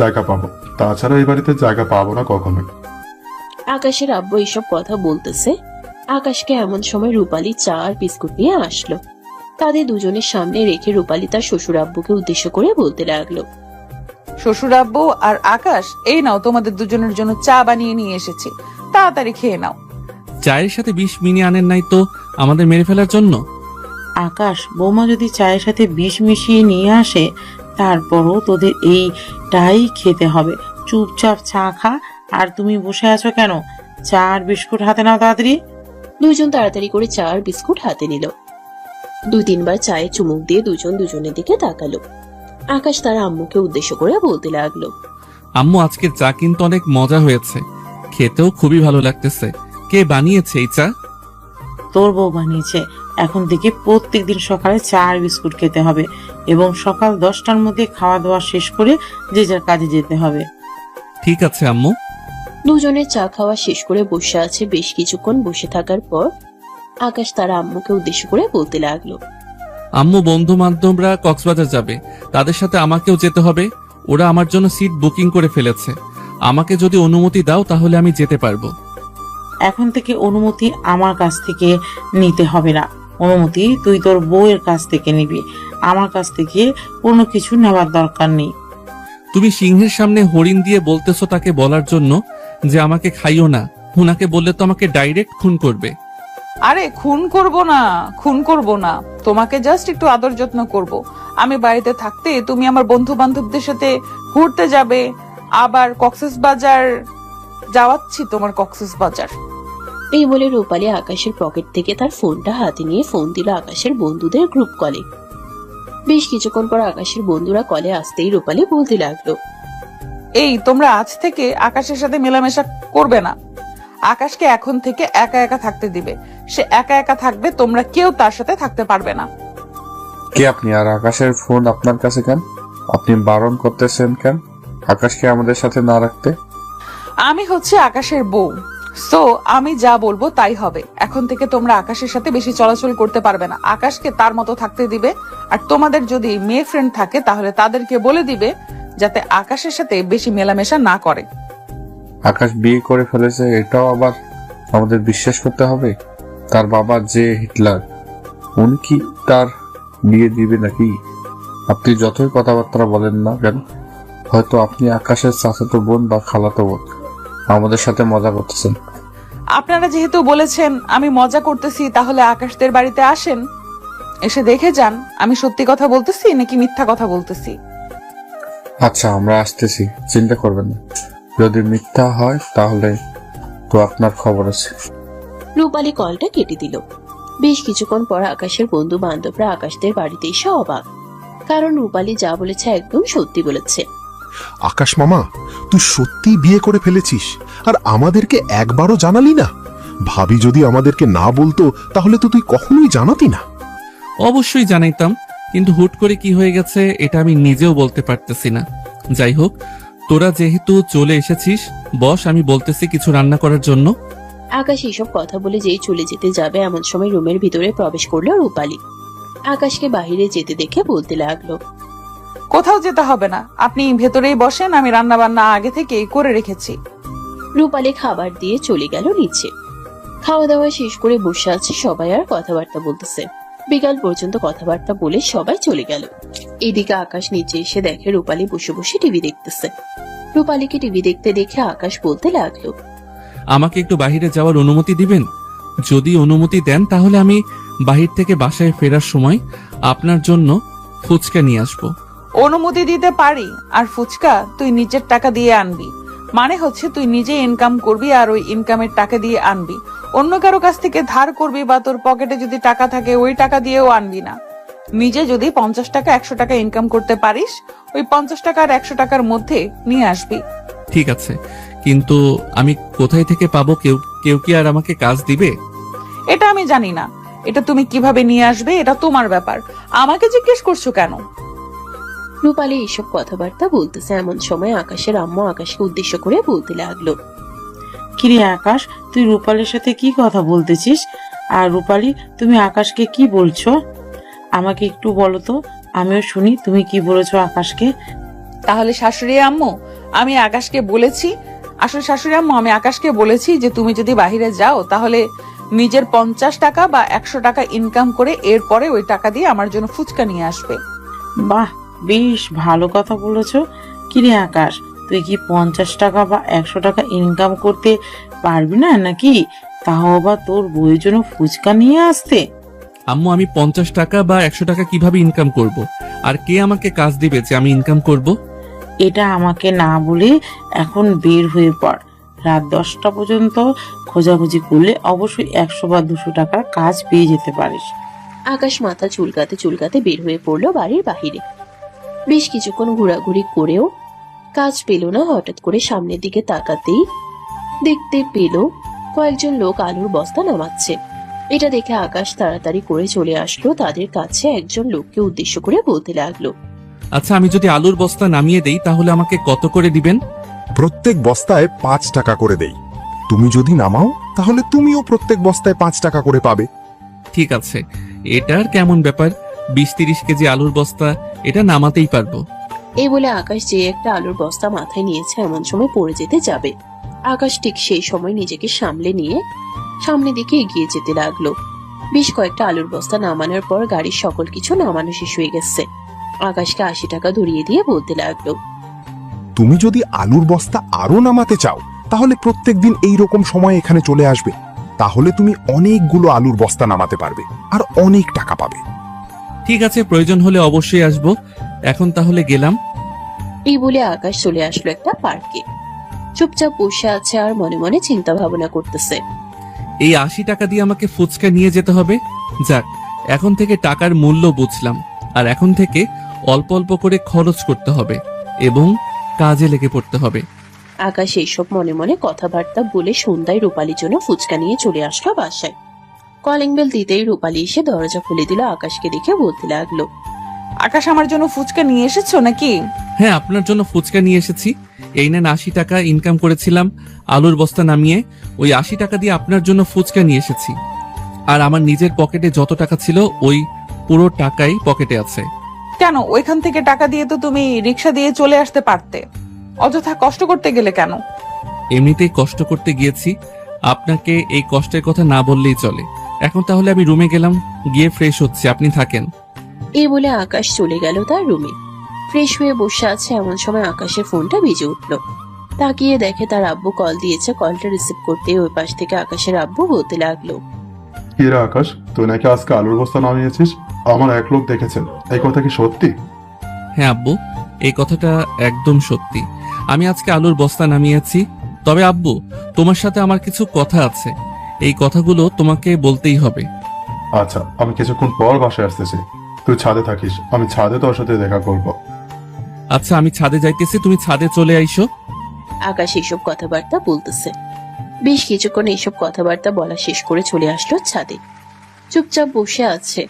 জায়গা পাবো, তাছাড়া এই বাড়িতে জায়গা পাবো না কখনোই। আকাশের আব্বু এইসব কথা বলতেছে। আকাশকে এমন সময় রূপালী চা আর বিস্কুট নিয়ে আসলো। তাদের দুজনের সামনে রেখে রূপালী তার শ্বশুর আব্বুকে উদ্দেশ্য করে বলতে লাগলো, শ্বশুর আব্বু আর আকাশ, এই নাও তোমাদের দুজনের জন্য চা বানিয়ে নিয়ে এসেছি, তাড়াতাড়ি খেয়ে নাও। চায়ের সাথে বিষ মিনিয়ে আনেন নাই তো আমাদের মেরে ফেলার জন্য? আকাশ, বৌমা যদি চায়ের সাথে বিষ মিশিয়ে নিয়ে আসে তারপরও তোদের এইটাই খেতে হবে। চুপচাপ চা খা। আর তুমি বসে আছো কেন? চা আর বিস্কুট হাতে নাও তাড়াতাড়ি। দুজন তাড়াতাড়ি করে চা আর বিস্কুট হাতে নিল। 2-3 বার চায়ে চুমুক দিয়ে দুজন দুজনের দিকে তাকালো। আকাশ তার আম্মুকে উদ্দেশ্য করে বলতে লাগলো, আম্মু, আজকের চা কিন্তু অনেক মজা হয়েছে, খেতেও খুবই ভালো লাগতেছে। কে বানিয়েছে এই চা? তোর বউ বানিয়েছে। এখন থেকে প্রত্যেকদিন সকালে চা আর বিস্কুট খেতে হবে এবং সকাল 10টার মধ্যে খাওয়া দাওয়া শেষ করে যে যার কাজে যেতে হবে। ঠিক আছে আম্মু। দুজনের চা খাওয়া শেষ করে বসে আছে। বেশ কিছুক্ষণ বসে থাকার পর আকাশ তার আম্মুকে উদ্দেশ্য করে বলতে লাগলো, আম্মু, বন্ধু বান্ধবরা কক্সবাজার যাবে, তাদের সাথে আমাকেও যেতে হবে। ওরা আমার জন্য সিট বুকিং করে ফেলেছে। আমাকে যদি অনুমতি দাও তাহলে আমি যেতে পারবো। এখন থেকে অনুমতি আমার কাছ থেকে নিতে হবে না, অনুমতি তুই তোর বউয়ের কাছ থেকে নিবি। আমার কাছ থেকে কোনো কিছু নেওয়ার দরকার নেই। তুমি সিংহের সামনে হরিণ দিয়ে বলতেছো তাকে বলার জন্য যে আমাকে খাইও না, হুনাকে বললে তো আমাকে ডাইরেক্ট খুন করবে। আরে খুন করব না, তোমাকে জাস্ট একটু আদর যত্ন করব। আমি বাড়িতে থাকতে তুমি আমার বন্ধু বান্ধবদের সাথে ঘুরতে যাবে, আবার কক্সবাজার যাওয়াচ্ছি তোমার কক্সবাজার। এই বলে রূপালী আকাশের পকেট থেকে তার ফোনটা হাতে নিয়ে ফোন দিল আকাশের বন্ধুদের গ্রুপ কলে। বেশ কিছুক্ষণ পর আকাশের বন্ধুরা কলে আসতেই রূপালী বলতে লাগলো, এই তোমরা আজ থেকে আকাশের সাথে মেলামেশা করবে না। আকাশকে এখন থেকে একা একা থাকতে দিবে, সে একা একা থাকবে, তোমরা কেউ তার সাথে থাকতে পারবে না। কে আপনি? আর আকাশের ফোন আপনার কাছে কেন? আপনি বারণ করতেছেন কেন আকাশকে আমাদের সাথে না রাখতে? আমি হচ্ছে আকাশের বউ, সো আমি যা বলবো তাই হবে। এখন থেকে তোমরা আকাশের সাথে বেশি চলাচল করতে পারবে না, আকাশকে তার মতো থাকতে দিবে। আর তোমাদের যদি মেয়ে ফ্রেন্ড থাকে তাহলে তাদেরকে বলে দিবে যাতে আকাশের সাথে বেশি মেলামেশা না করে। আকাশ বিয়ে করে ফেলেছে এটাও আবার আমাদের বিশ্বাস করতে হবে? তার বাবা যে হিটলার, উনি কি তার বিয়ে দিবে নাকি? আপনি যতই কথাবার্তা বলেন না কেন, হয়তো আপনি আকাশের চাচাতো বোন বা খালাতো বোন, আমাদের সাথে মজা করতেছেন। আপনারা যেহেতু বলেছেন আমি মজা করতেছি, তাহলে আকাশদের বাড়িতে আসেন, এসে দেখে যান আমি সত্যি কথা বলতেছি নাকি মিথ্যা কথা বলতেছি। আচ্ছা, আমরা আসতেছি, চিন্তা করবেন না। যদি মিথ্যা হয় তাহলে তো আপনার খবর আছে। রূপালী কলটা কেটে দিল। বেশ কিছুক্ষণ পর আকাশের বন্ধু বান্ধবরা আকাশদের বাড়িতে এসে অবাক, কারণ রূপালী যা বলেছে একদম সত্যি বলেছে। আকাশ মামা, তুই সত্যি বিয়ে করে ফেলেছিস আর আমাদেরকে একবারও জানালি না? ভাবি যদি আমাদেরকে না বলতো তাহলে তো তুই কখনোই জানাতি না। অবশ্যই জানাইতাম, কিন্তু হুট করে কি হয়ে গেছে এটা আমি নিজেও বলতে পারতেছি না। যাই হোক, তোরা যেহেতু চলে এসেছিস, বস, আমি বলতেছি কিছু রান্না করার জন্য। আকাশ এসব কথা বলে যেই চলে যেতে যাবে এমন সময় রুমের ভিতরে প্রবেশ করলো রূপালী। আকাশকে বাহিরে যেতে দেখে বলতে লাগলো, কোথাও যেতে হবে না, আপনি ভেতরেই বসেন, আমি রান্না বান্না আগে থেকেই করে রেখেছি। রূপালী খাবার দিয়ে চলে গেল নিচে। খাওয়া দাওয়া শেষ করে বসে আছে সবাই আর কথাবার্তা বলতেছে। বিকাল পর্যন্ত কথাবার্তা বলে সবাই চলে গেল। এদিকে আকাশ নিচে এসে দেখে রূপালী বসে বসে টিভি দেখতেছে। রূপালীকে টিভি দেখতে দেখে আকাশ বলতে লাগলো, আমাকে একটু বাইরে যাওয়ার অনুমতি দিবেন? যদি অনুমতি দেন তাহলে আমি বাহির থেকে বাসায় ফেরার সময় আপনার জন্য ফুচকা নিয়ে আসবো। অনুমতি দিতে পারি, আর ফুচকা তুই নিজের টাকা দিয়ে আনবি, মানে হচ্ছে তুই নিজে ইনকাম করবি আর ওই ইনকামের টাকা দিয়ে আনবি। অন্য কারো কাছ থেকে ধার করবি বা তোর পকেটে যদি টাকা থাকে ওই টাকা দিয়েও আনবি না। নিজে যদি 50 টাকা 100 টাকা ইনকাম করতে পারিস, ওই 50 টাকা আর 100 টাকার মধ্যে নিয়ে আসবি। ঠিক আছে, কিন্তু আমি কোথায় থেকে পাবো? কেউ কি আর আমাকে কাজ দিবে? এটা আমি জানি না, এটা তুমি কিভাবে নিয়ে আসবে এটা তোমার ব্যাপার, আমাকে জিজ্ঞেস করছো কেন? রূপালী এসব কথাবার্তা বলতেছে এমন সময় আকাশের আম্মু আকাশকে উদ্দেশ্য করে বলতে লাগলো, কিরে আকাশ, তুই রূপালীর সাথে কি কথা বলতেছিস? আর রূপালী, তুমি আকাশকে কি বলছো? আমাকে একটু বলো তো, আমিও শুনি তুমি কি বলেছো আকাশকে। তাহলে শাশুড়ি আম্মু, আমি আকাশকে বলেছি, আসলে শাশুড়ি আম্মু আমি আকাশকে বলেছি যে তুমি যদি বাহিরে যাও তাহলে নিজের 50 টাকা বা 100 টাকা ইনকাম করে এরপরে ওই টাকা দিয়ে আমার জন্য ফুচকা নিয়ে আসবে। বাহ, বেশ ভালো কথা বলেছো। কিরে আকাশ, তুই কি 50 টাকা বা 100 টাকা ইনকাম করতে পারবি না নাকি? তাও আবার তোর বউয়ের জন্য ফুচকা নিয়ে আসতে? আম্মু, আমি 50 টাকা বা 100 টাকা কিভাবে ইনকাম করব? আর কে আমাকে কাজ দিবে যে আমি ইনকাম করব? এটা আমাকে না বলে এখন বের হয়ে পড়। রাত 10টা পর্যন্ত খোঁজাখুঁজি করলে অবশ্যই 100 বা 200 টাকার কাজ পেয়ে যেতে পারিস। আকাশ মাথা চুলকাতে চুলকাতে বের হয়ে পড়লো বাড়ির বাহিরে। বেশ কিছুক্ষণ ঘোরাঘুরি করেও কাজ পেল না। হঠাৎ করে সামনের দিকে তাকাতেই দেখতে পেল কয়েকজন লোক আলুর বস্তা নামাচ্ছে। এটা দেখে আকাশ তাড়াতাড়ি করে চলে আসলো তাদের কাছে। একজন লোককে উদ্দেশ্য করে বলতে লাগলো, আচ্ছা, আমি যদি আলুর বস্তা নামিয়ে দেই তাহলে আমাকে কত করে দিবেন? প্রত্যেক বস্তায় 5 টাকা করে দেই। তুমি যদি নামাও তাহলে তুমিও প্রত্যেক বস্তায় 5 টাকা করে পাবে। ঠিক আছে, এটার কেমন ব্যাপার? 20-30 কেজি আলুর বস্তা, এটা নামাতেই পারবো। এই বলে আকাশ যে একটা আলুর বস্তা মাথায় নিয়েছে এমন সময় পড়ে যেতে যাবে। আকাশ ঠিক সেই সময় নিজেকে সামলে নিয়ে সামনের দিকে এগিয়ে যেতে লাগলো। বেশ কয়েকটা আলুর বস্তা নামানোর পর গাড়ির সকল কিছু নামানো শেষ হয়ে গেছে। আকাশকে 80 টাকা ধরিয়ে দিয়ে বলতে লাগলো, তুমি যদি আলুর বস্তা আরো নামাতে চাও তাহলে প্রত্যেকদিন এই রকম সময় এখানে চলে আসবে। তাহলে তুমি অনেকগুলো আলুর বস্তা নামাতে পারবে আর অনেক টাকা পাবে। ঠিক আছে, প্রয়োজন হলে অবশ্যই আসবো। এখন তাহলে গেলাম। এই বলে আকাশ চলে আসলো একটা পার্কে। চুপচাপ বসে আছে আর মনে মনে চিন্তা ভাবনা করতেছে। এই 80 টাকা দিয়ে আমাকে ফুচকা নিয়ে যেতে হবে। যাক, এখন থেকে টাকার মূল্য বুঝলাম। আর এখন থেকে অল্প অল্প করে খরচ করতে হবে এবং কাজে লেগে পড়তে হবে। আকাশ এইসব মনে মনে কথাবার্তা বলে সন্ধ্যায় রূপালীর জন্য ফুচকা নিয়ে চলে আসলো বাসায়। কলিং বেল দিতেই রূপালী এসে দরজা খুলে দিল। আকাশকে দেখে বলতে লাগলো, আকাশ, আমার জন্য ফুচকা নিয়ে এসেছো নাকি? হ্যাঁ, আপনার জন্য ফুচকা নিয়ে এসেছি। এই নেন 80 টাকা ইনকাম করেছিলাম আলুর বস্তা নামিয়ে। ওই 80 টাকা দিয়ে আপনার জন্য ফুচকা নিয়ে এসেছি। আর আমার নিজের পকেটে যত টাকা ছিল ওই পুরো টাকাই পকেটে আছে। কেন, ওইখান থেকে টাকা দিয়ে তো তুমি রিক্সা দিয়ে চলে আসতে পারতে। অযথা কষ্ট করতে গেলে কেন? এমনিতেই কষ্ট করতে গিয়েছি, আপনাকে এই কষ্টের কথা না বললেই চলে। এখন তাহলে আমি রুমে গেলাম, গিয়ে ফ্রেশ হচ্ছে, আপনি থাকেন। এই বলে আকাশ চলে গেল তার রুমে। ফ্রেশ হয়ে বসে আছে এমন সময় আকাশের ফোনটা বেজে উঠল। তাকিয়ে দেখে তার আব্বু কল দিয়েছে। কলটা রিসিভ করতে ওই পাশ থেকে আকাশের আব্বু বলতে লাগলো, কি রে আকাশ, তুই নাকি আজকে আলুর বস্তা নামিয়েছিস? আমার এক লোক দেখেছেন, এই কথা কি সত্যি? হ্যাঁ আব্বু, এই কথাটা একদম সত্যি। আমি আজকে আলুর বস্তা নামিয়েছি। তবে আব্বু, তোমার সাথে আমার কিছু কথা আছে। এই কথাগুলো তোমাকে বলতেই হবে। আচ্ছা, আমি কিছুক্ষণ পর বাসায় আসতেছি, তুই ছাদে থাকিস, আমি ছাদে তোর সাথে দেখা করব। আচ্ছা, আমি ছাদে যাইতেছি, তুমি ছাদে চলে আইসো। আকাশ এইসব কথাবার্তা বলতেছে। বেশ কিছুক্ষণ এইসব কথাবার্তা বলা শেষ করে চলে আসলো ছাদে। চুপচাপ বসে আছে।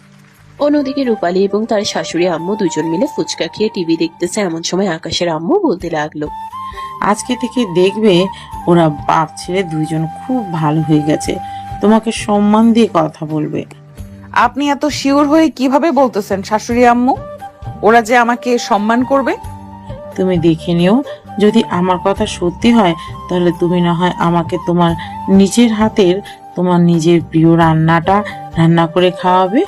অন্যদিকে রূপালী এবং তার শাশুড়ি আম্মু দুজন মিলে ফুচকা খেয়ে টিভি দেখতেছে। এমন সময় আকাশের আম্মু বলতে লাগলো, আজকে থেকে দেখবে ওরা বাপ ছেলে দুইজন খুব ভালো হয়ে গেছে, তোমাকে সম্মান দিয়ে কথা বলবে। আপনি এত শিওর হয়ে কিভাবে বলতেছেন শাশুড়ি আম্মু? ওরা যে আমাকে সম্মান করবে? তুমি দেখে নিও, যদি আমার কথা সত্যি হয় তাহলে তুমি না হয় আমাকে তোমার নিজের হাতের তোমার নিজের প্রিয় রান্নাটা রান্না করে খাওয়াবে।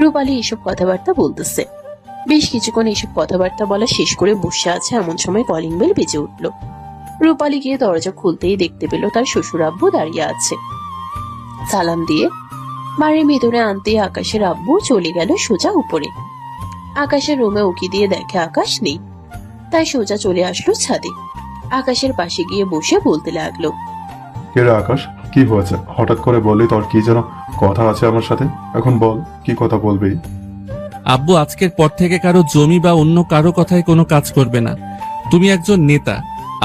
রূপালী এইসব কথাবার্তা বলতেছে। বেশ কিছুক্ষণ এইসব কথাবার্তা বলা শেষ করে বসে আছে এমন সময় কলিং বেল বেজে উঠল। রূপালী গিয়ে দরজা খুলতেই দেখতে পেল তার শ্বশুর আব্বু দাঁড়িয়ে আছে। সালাম দিয়ে বাড়ির ভেতরে আনতে আকাশের আব্বু চলে গেল সোজা উপরে। আকাশের রুমে উকি দিয়ে দেখে আকাশ নেই, তাই সোজা চলে আসলো ছাদে। আকাশের পাশে গিয়ে বসে বলতে লাগলো, কে রে আকাশ, কি হয়েছে? হঠাৎ করে বললি তোর কি যেন কথা আছে আমার সাথে, এখন বল কি কথা বলবি? আব্বু, আজকের পর থেকে কারো জমি বা অন্য কারো কথায় কোনো কাজ করবে না। তুমি একজন নেতা,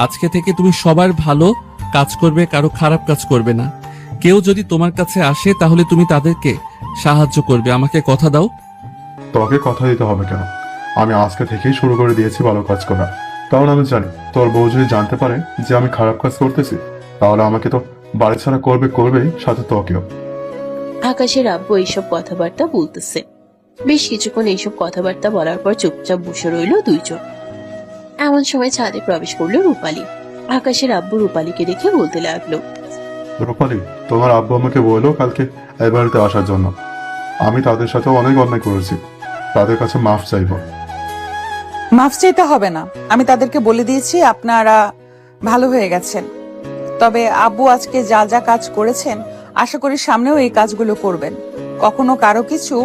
আজকে থেকে তুমি সবার ভালো কাজ করবে, কারো খারাপ কাজ করবে না। কেউ যদি তোমার কাছে আসে তাহলে তুমি তাদেরকে সাহায্য করবে, আমাকে কথা দাও। তোকে কথা দিতে হবে কেন? আমি আজকে থেকেই শুরু করে দিয়েছি ভালো কাজ করা। কারণ আমি জানি তোর বউ যদি জানতে পারে যে আমি খারাপ কাজ করতেছি তাহলে আমাকে তো বাড়ি ছাড়া করবেই, সাথে তোকেও। আকাশের আব্বু এইসব কথাবার্তা বলতেছে। বেশ কিছুক্ষণ এইসব কথাবার্তা বলার পর চুপচাপ বসে রইল দুইজন। এমন সময় ছাদে প্রবেশ করলো রূপালী। আকাশের আব্বু রূপালীকে দেখে বলতে লাগলো, রূপালী, তোমার আব্বু আমাকে বললো কালকে এই বাড়িতে আসার জন্য। আমি তাদের সাথে অনেক অন্যায় করেছি, তাদের কাছে মাফ চাইবো। মাফ চাইতে হবে না, আমি তাদেরকে বলে দিয়েছি আপনারা ভালো হয়ে গেছেন। তবে আব্বু আজকে যা যা কাজ করেছেন আশা করি সামনেও এই কাজগুলো করবেন। কখনো কারো কিছু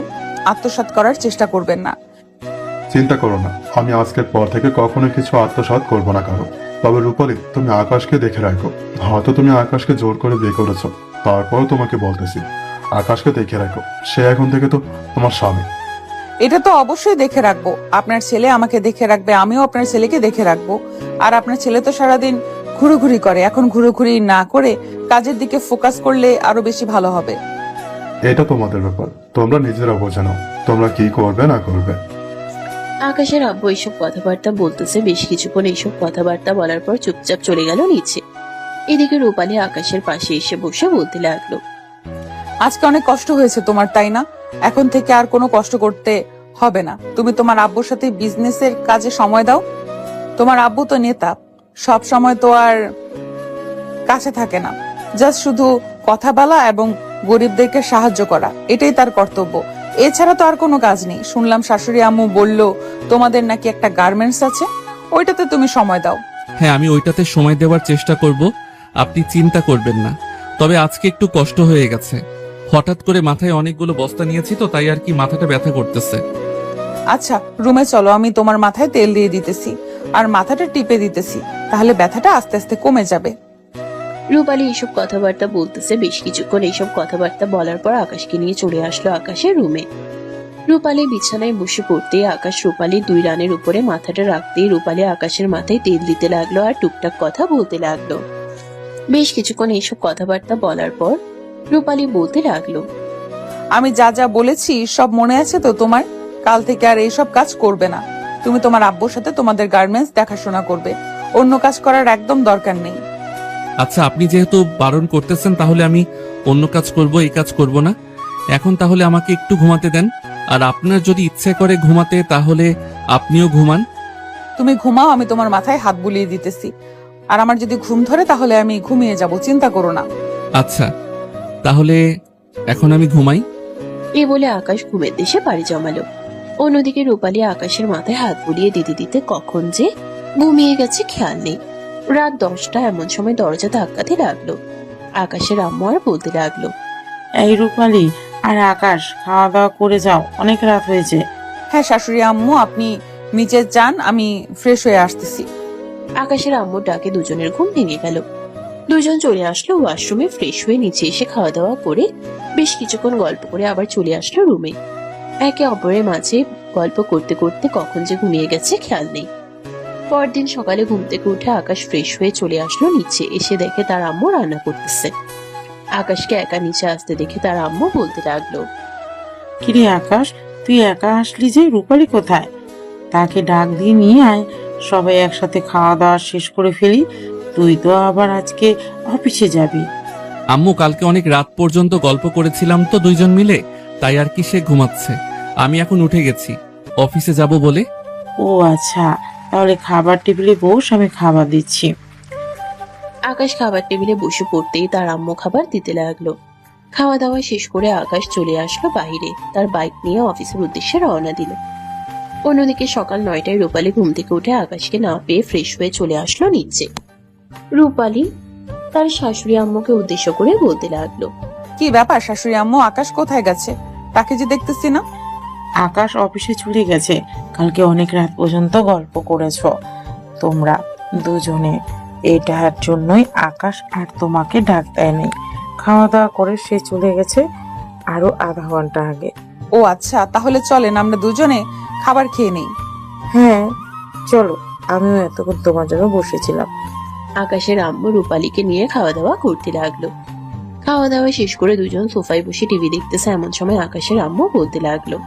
আত্মসাৎ করার চেষ্টা করবেন না। চিন্তা করো না, আমি আজকের পর থেকে কখনো কিছু আত্মসাৎ করবো না কারো। তবে রূপালী, তুমি আকাশকে দেখে রাখো। হয়তো তুমি আকাশকে জোর করে বিয়ে করেছো, তারপর তোমাকে বলতেছি আকাশকে দেখে রাখো। সে এখন থেকে তো তোমার স্বামী। এটা তো অবশ্যই দেখে রাখবো। আপনার ছেলে আমাকে দেখে রাখবে, আমিও আপনার ছেলেকে দেখে রাখবো। আর আপনার ছেলে তো সারাদিন ঘুরোঘুরি করে, এখন ঘুরোঘুরি না করে কাজের দিকে ফোকাস করলে আরো বেশি ভালো হবে। এটা তোমাদের ব্যাপার, তোমরা নিজেরা বোঝে নাও তোমরা কি করবে না করবে। আকাশের আব্বু এইসব কথাবার্তা বলতেছে। বেশ কিছুক্ষণ এইসব কথাবার্তা বলার পর চুপচাপ চলে গেল নিচে। এদিকে রূপালী আকাশের পাশে এসে বসে বলতে লাগলো, আজকে অনেক কষ্ট হয়েছে তোমার, তাই না? এখন থেকে আর কোনো কষ্ট করতে হবে না। তুমি তোমার আব্বুর সাথে বিজনেসের কাজে সময় দাও। তোমার আব্বু তো নেতা, সব সময় তো আর কাছে থাকে না। জাস্ট শুধু কথা বলা এবং গরিবদেরকে সাহায্য করা, এটাই তার কর্তব্য। এছাড়া তো আর কোনো কাজ নেই। শুনলাম শাশুড়ি আম্মু বলল তোমাদের নাকি একটা গার্মেন্টস আছে, ওইটাতে তুমি সময় দাও। হ্যাঁ, আমি ওইটাতে সময় দেওয়ার চেষ্টা করব, আপনি চিন্তা করবেন না। তবে আজকে একটু কষ্ট হয়ে গেছে। হঠাৎ করে মাথায় অনেকগুলো বস্তা নিয়েছি তো, তাই আর কি মাথাটা ব্যথা করতেছে। আচ্ছা রুমে চলো, আমি তোমার মাথায় তেল দিয়ে দিতেছি আর মাথাটা টিপে দিতেছি, তাহলে ব্যথাটা আস্তে আস্তে কমে যাবে। রূপালী এইসব কথাবার্তা বলতেছে। বেশ কিছুক্ষণ এইসব কথাবার্তা বলার পর আকাশকে নিয়ে চলে আসলো আকাশের রুমে। রূপালী বিছানায় বসে পড়তেই আকাশ রূপালীর 2 রানের উপরে মাথাটা রাখতেই রূপালী আকাশের মাথায় তেল দিতে লাগলো আর টুকটাক কথা বলতে লাগলো। বেশ কিছুক্ষণ এইসব কথাবার্তা বলার পর রূপালী বলতে লাগলো, আমি যা যা বলেছি সব মনে আছে তো তোমার? কাল থেকে আর এইসব কাজ করবে না। তুমি তোমার আব্বুর সাথে তোমাদের গার্মেন্টস দেখাশোনা করবে, অন্য কাজ করার একদম দরকার নেই। আচ্ছা, আপনি যেহেতু বারণ করতেছেন তাহলে আমি অন্য কাজ করব, এই কাজ করব না। এখন তাহলে আমাকে একটু ঘুমাতে দেন, আর আপনার যদি ইচ্ছে করে ঘুমাতে তাহলে আপনিও ঘুমান। তুমি ঘুমাও, আমি তোমার মাথায় হাত বুলিয়ে দিতেছি, আর আমার যদি ঘুম ধরে তাহলে আমি ঘুমিয়ে যাব, চিন্তা করো না। আচ্ছা, তাহলে এখন আমি ঘুমাই। এ বলে আকাশ ঘুমের দেশে পাড়ি জমালো। অন্যদিকে রূপালী আকাশের মাথায় হাত বুলিয়ে দিতে দিতে কখন যে ঘুমিয়ে গেছে খেয়াল নেই। রাত 10টা এমন সময় দরজা ধাক্কাতে লাগলো। আকাশের আম্মু আর বলতে লাগলো, এই রূপালী আর আকাশ, খাওয়া দাওয়া করে যাও, অনেক রাত হয়েছে। হ্যাঁ শাশুড়ি আম্মু, আপনি নিচে যান, আমি ফ্রেশ হয়ে আসতেছি। আকাশের আম্মুর ডাকে দুজনের ঘুম ভেঙে গেল। দুজন চলে আসলো ওয়াশরুমে। ফ্রেশ হয়ে নিচে এসে খাওয়া দাওয়া করে বেশ কিছুক্ষণ গল্প করে আবার চলে আসলো রুমে। একে অপরের মাঝে গল্প করতে করতে কখন যে ঘুমিয়ে গেছে খেয়াল নেই। পরদিন সকালে ঘুম থেকে উঠে আকাশ ফ্রেশ হয়ে চলে আসলো নিচে। এসে দেখে তার আম্মু রান্না করতেছে। আকাশকে একা নিচে আসতে দেখে তার আম্মু বলতে লাগলো, কিরে আকাশ, তুই একা আসলি যে? রূপালী কোথায়? তাকে ডাক দিয়ে নিয়ে আয়, সবাই একসাথে খাওয়া দাওয়া শেষ করে ফেলি। তুই তো আবার আজকে অফিসে যাবি। আম্মু, কালকে অনেক রাত পর্যন্ত গল্প করেছিলাম তো দুইজন মিলে, তাই আর কি সে ঘুমাচ্ছে। আমি এখন উঠে গেছি অফিসে যাব বলে। ও আচ্ছা, তাহলে খাবার টেবিলে বস, আমি খাবার দিচ্ছি। আকাশ খাবার টেবিলে বসে পড়তেই তার আম্মু খাবার দিতে লাগলো। খাওয়া দাওয়া শেষ করে আকাশ চলে আসলো বাইরে। তার বাইক নিয়ে অফিসের উদ্দেশ্যে রওনা দিল। অন্যদিকে সকাল 9টায় রূপালী ঘুম থেকে উঠে আকাশকে না পেয়ে ফ্রেশ হয়ে চলে আসলো নিচে। রূপালী তার শাশুড়ি আম্মুকে উদ্দেশ্য করে বলতে লাগলো, কি ব্যাপার শাশুড়ি আম্মু, আকাশ কোথায় গেছে? তাকে যে দেখতেছি না। আকাশ অফিসে চলে গেছে। কালকে অনেক রাত পর্যন্ত গল্প করেছ তোমরা দুজনে, এটার জন্যই আকাশ আর তোমাকে ডাক দেয়নি। খাওয়া দাওয়া করে সে চলে গেছে আরো আধা ঘন্টা আগে। ও আচ্ছা, তাহলে চলেন আমরা দুজনে খাবার খেয়ে নেই। হ্যাঁ চলো, আমিও এতক্ষণ তোমার জন্য বসেছিলাম। আকাশের আম্মু রূপালীকে নিয়ে খাওয়া দাওয়া করতে লাগলো। খাওয়া দাওয়া শেষ করে দুজন সোফায় বসে টিভি দেখতেছে। এমন সময় আকাশের আম্মু বলতে লাগলো,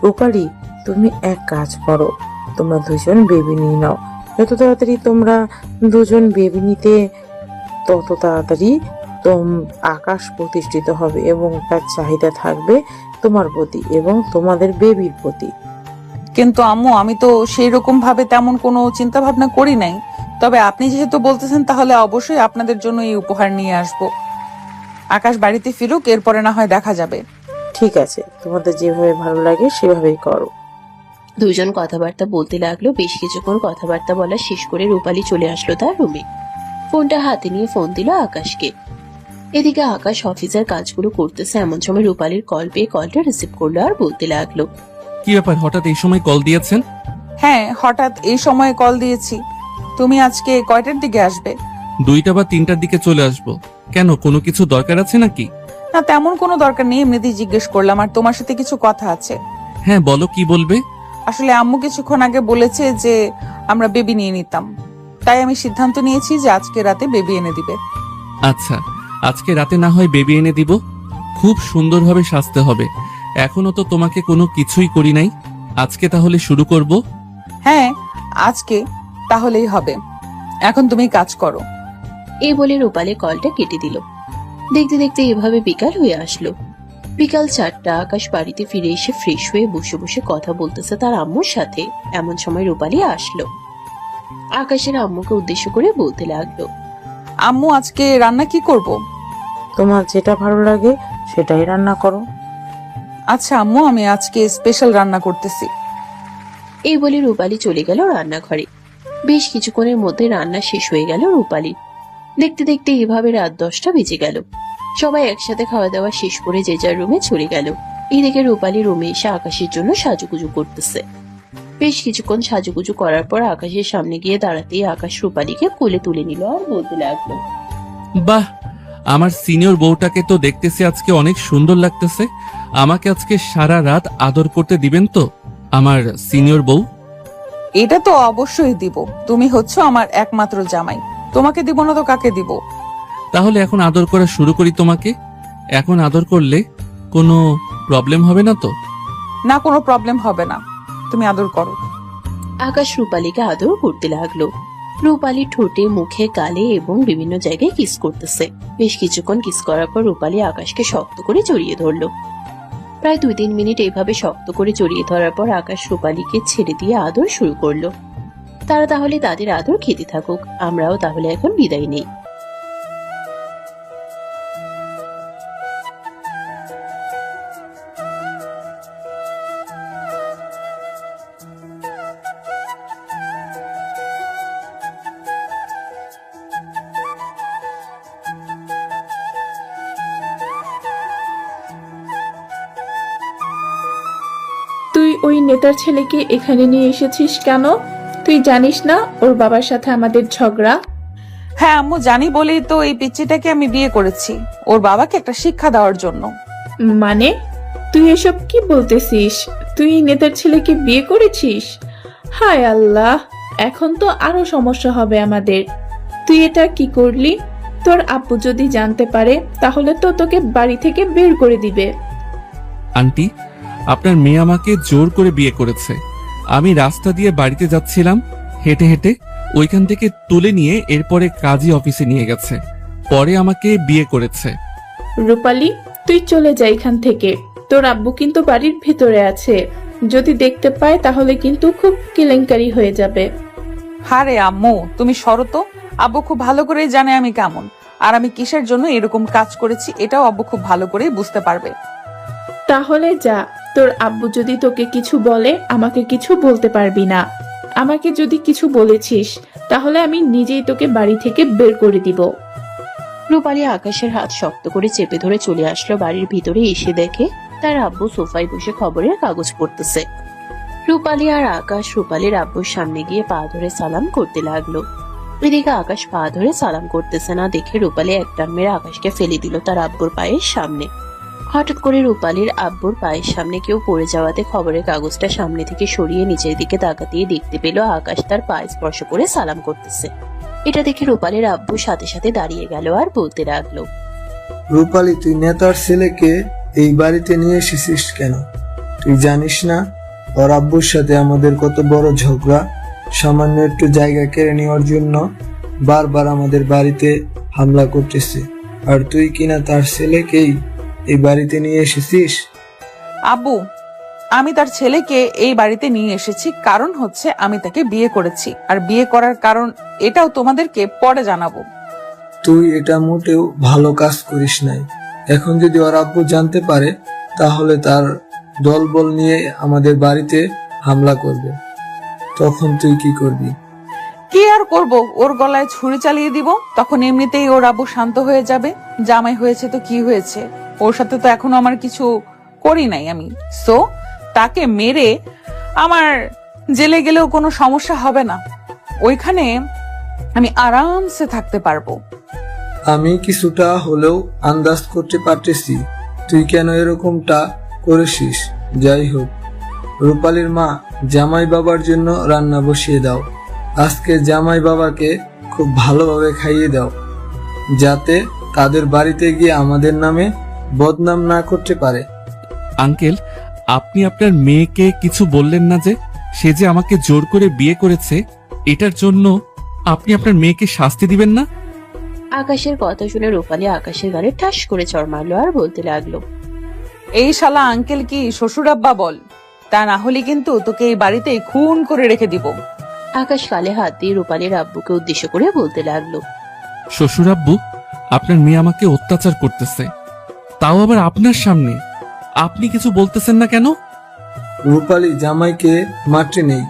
রূপালী, তুমি এক কাজ করো, তোমরা দুজন বেবি নিয়ে নাও। যত তাড়াতাড়ি তোমরা দুজন বেবি নিতে, তত তাড়াতাড়ি আকাশ প্রতিষ্ঠিত হবে এবং তার চাহিদা থাকবে তোমার প্রতি এবং তোমাদের বেবির প্রতি। কিন্তু আম্মু, আমি তো সেই রকম ভাবে তেমন কোনো চিন্তা ভাবনা করি নাই। তবে আপনি যেহেতু বলতেছেন তাহলে অবশ্যই আপনাদের জন্য এই উপহার নিয়ে আসব। আকাশ বাড়িতে ফিরুক, এরপরে না হয় দেখা যাবে। ঠিক আছে, তোমাদের যেভাবে ভালো লাগে সেভাবেই করো। দুজন কথাবার্তা বলতে লাগলো। বেশ কিছুক্ষণ কথাবার্তা বলা শেষ করে রূপালী চলে আসলো তার রুমে। ফোনটা হাতে নিয়ে ফোন দিল আকাশকে। এদিকে আকাশ অফিসের কাজগুলো করতেছে। এমন সময় রূপালীর কল পেয়ে কলটা রিসিভ করলো আর বলতে লাগলো, কি ব্যাপার, হঠাৎ এই সময় কল দিয়েছেন? হ্যাঁ, হঠাৎ এই সময়ে কল দিয়েছি। তুমি আজকে কয়টার দিকে আসবে? 2টা বা 3টার দিকে চলে আসব। কেন, কোনো কিছু দরকার আছে নাকি? না, তেমন কোনো দরকার নেই, এমনিতেই জিজ্ঞেস করলাম। আর তোমার সাথে কিছু কথা আছে। হ্যাঁ বলো, কি বলবে? আসলে আম্মু কিছুক্ষণ আগে বলেছে যে আমরা বেবি নিয়ে নিতাম, তাই আমি সিদ্ধান্ত নিয়েছি যে আজকে রাতে বেবি এনে দিবে। আচ্ছা, আজকে রাতে না হয় বেবি এনে দিব। খুব সুন্দরভাবে সাজতে হবে। এখনো তো তোমাকে কোনো কিছুই করি নাই। আজকে তাহলে শুরু করব। হ্যাঁ, আজকে তাহলেই হবে। এখন তুমি কাজ করো। এই বলে রূপালী কলটা কেটে দিল। দেখতে দেখতে এভাবে বিকাল হয়ে আসলো। বিকাল 4টা। আকাশ বাড়িতে ফিরে এসে ফ্রেশ হয়ে বসে বসে কথা বলতেছে তার আম্মুর সাথে। এমন সময় রূপালী আসলো। আকাশের আম্মুকে উদ্দেশ্য করে বলতে লাগলো, আম্মু, আজকে রান্না কি করব? তোমার যেটা ভালো লাগে সেটাই রান্না করো। আচ্ছা আম্মু, আমি আজকে স্পেশাল রান্না করতেছি। এই বলে রূপালী চলে গেল রান্নাঘরে। বেশ কিছুক্ষণের মধ্যে রান্না শেষ হয়ে গেল রূপালী। দেখতে দেখতে এভাবে রাত 10টা বেজে গেল। সবাই একসাথে খাওয়া দাওয়া শেষ করে যে যার রুমে চলে গেল। এদিকে রূপালী রুমে এসে আকাশের জন্য সাজুগুজু করতেছে। বেশ কিছুক্ষণ সাজুগুজু করার পর আকাশের সামনে গিয়ে দাঁড়াতেই আকাশ রূপালীকে কোলে তুলে নিল আর বলতে লাগলো, বাহ, আমার সিনিয়র বউটাকে তো দেখতেছি আজকে অনেক সুন্দর লাগতেছে। আমাকে আজকে সারা রাত আদর করতে দিবেন তো আমার সিনিয়র বউ? এটা তো অবশ্যই দিব, তুমি হচ্ছে আমার একমাত্র জামাই, তোমাকে দিব না তো কাকে দিব? তাহলে এখন আদর করা শুরু করি তোমাকে। এখন আদর করলে কোনো প্রবলেম হবে না তো? না, কোনো প্রবলেম হবে না, তুমি আদর করো। আকাশ রূপালীকে আদর করতে লাগলো। রূপালী ঠোঁটে, মুখে, গালে এবং বিভিন্ন জায়গায় কিস করতেছে। বেশ কিছুক্ষণ কিস করার পর রূপালী আকাশকে শক্ত করে জড়িয়ে ধরলো। প্রায় 2-3 মিনিট এইভাবে শক্ত করে জড়িয়ে ধরার পর আকাশ রূপালীকে ছেড়ে দিয়ে আদর শুরু করলো। তারা তাহলে তাদের আদর খেতে থাকুক, আমরাও তাহলে এখন বিদায় নেই। তুই ওই নেতার ছেলেকে এখানে নিয়ে এসেছিস কেন? তুই জানিস না ওর বাবার সাথে আমাদের ঝগড়া? হ্যাঁ আম্মু, জানি বলেই তো এই পিচ্চিটাকে আমি বিয়ে করেছি, ওর বাবাকে একটা শিক্ষা দেওয়ার জন্য। মানে তুই এসব কি বলতেছিস? তুই নেতার ছেলেকে বিয়ে করেছিস? হায় আল্লাহ, এখন তো আরো সমস্যা হবে আমাদের। তুই এটা কি করলি? তোর আব্বু যদি জানতে পারে তাহলে তো তোকে বাড়ি থেকে বের করে দিবে। আন্টি, আপনার মেয়ে আমাকে জোর করে বিয়ে করেছে। আমি রাস্তা দিয়ে বাড়িতে যাচ্ছিলাম হেঁটে হেঁটে, ওইখান থেকে তুলে নিয়ে এরপরে কাজী অফিসে নিয়ে গেছে, পরে আমাকে বিয়ে করেছে। রূপালী, তুই চলে যা এখান থেকে। তোর আব্বু কিন্তু বাড়ির ভিতরে আছে, যদি দেখতে পায় তাহলে কিন্তু খুব কেলেঙ্কারি হয়ে যাবে। হারে আম্মু, তুমি সরো তো। আব্বু খুব ভালো করেই জানে আমি কেমন, আর আমি কিসের জন্য এরকম কাজ করেছি এটাও আব্বু খুব ভালো করেই বুঝতে পারবে। তাহলে যা, তোর আব্বু যদি তোকে কিছু বলে আমাকে কিছু বলতে পারবি না। আমাকে যদি কিছু বলেছিস তাহলে আমি নিজেই তোকে বাড়ি থেকে বের করে দিব। রূপালী আকাশের হাত শক্ত করে চেপে ধরে চলে আসলো বাড়ির ভিতরে। এসে দেখে তার আব্বু সোফায় বসে খবরের কাগজ পড়তেছে। রূপালী আর আকাশ রূপালীর আব্বুর সামনে গিয়ে পা ধরে সালাম করতে লাগলো। এদিকে আকাশ পা ধরে সালাম করতেছে না দেখে রূপালী একটান মেরে আকাশকে ফেলে দিল তার আব্বুর পায়ের সামনে। হঠাৎ করে রূপালীর আব্বুর পায়ের সামনে কেউ পড়ে যাওয়াতে খবরের কাগজটা সামনে থেকে সরিয়ে নিচের দিকে তাকাতেই দেখতে পেল আকাশ তার পায়ে স্পর্শ করে সালাম করতেছে। এটা দেখে রূপালীর আব্বু সাথে সাথে দাঁড়িয়ে গেল আর বলতে লাগলো, রূপালী, তুই নেতার ছেলেকে এই বাড়িতে নিয়ে এসেছিস কেন? তুই জানিস না ওর আব্বুর সাথে আমাদের কত বড় ঝগড়া? সামান্য একটু জায়গা কেড়ে নেওয়ার জন্য বারবার আমাদের বাড়িতে হামলা করতেছে, আর তুই কিনা তার ছেলেকেই এই বাড়িতে নিয়ে এসেছিস? আব্বু, আমি তার ছেলেকে এই বাড়িতে নিয়ে এসেছি কারণ হচ্ছে আমি তাকে বিয়ে করেছি, আর বিয়ে করার কারণ এটাও তোমাদেরকে পরে জানাবো। তুই এটা মোটেও ভালো কাজ করিস নাই। এখন যদি ওর আব্বু জানতে পারে তাহলে তার দলবল নিয়ে আমাদের বাড়িতে হামলা করবে, তখন তুই কি করবি? কি আর করব, ওর গলায় ছুরি চালিয়ে দিব, তখন এমনিতেই ওর আব্বু শান্ত হয়ে যাবে। জামাই হয়েছে তো কি হয়েছে, ওর সাথে তো এখনো আমার কিছু করি নাই আমি। সো তাকে মেরে আমার জেলে গেলেও কোনো সমস্যা হবে না, ওইখানে আমি আরামসে থাকতে পারবো। আমি কিছুটা হলেও আন্দাজ করতে পারতেছি তুই কেন এরকমটা করেছিস। যাই হোক, রূপালীর মা, জামাই বাবার জন্য রান্না বসিয়ে দাও। আজকে জামাই বাবাকে খুব ভালোভাবে খাইয়ে দাও, যাতে তাদের বাড়িতে গিয়ে আমাদের নামে বদনাম না করতে পারে। আঙ্কেল, আপনি আপনার মেয়েকে কিছু বললেন না যে সে যে আমাকে জোর করে বিয়ে করেছে, এটার জন্য আপনি আপনার মেয়েকে শাস্তি দিবেন না? আকাশের কথা শুনে রূপালী আকাশের গালে ঠাস করে চড় মারলো আর বলতে লাগলো, এই শালা আঙ্কেল কি শ্বশুর আব্বা বল, তা না হলে কিন্তু তোকে এই বাড়িতে খুন করে রেখে দিব। আকাশ গালে হাত দিয়ে রূপালীর আব্বুকে উদ্দেশ্য করে বলতে লাগলো, শ্বশুর আব্বু, আপনার মেয়ে আমাকে অত্যাচার করতেছে, তাও আবার আপনার সামনে। আপনি কিছু বলতেছেন না কেন? রূপালী, জামাইকে মারতে নেই,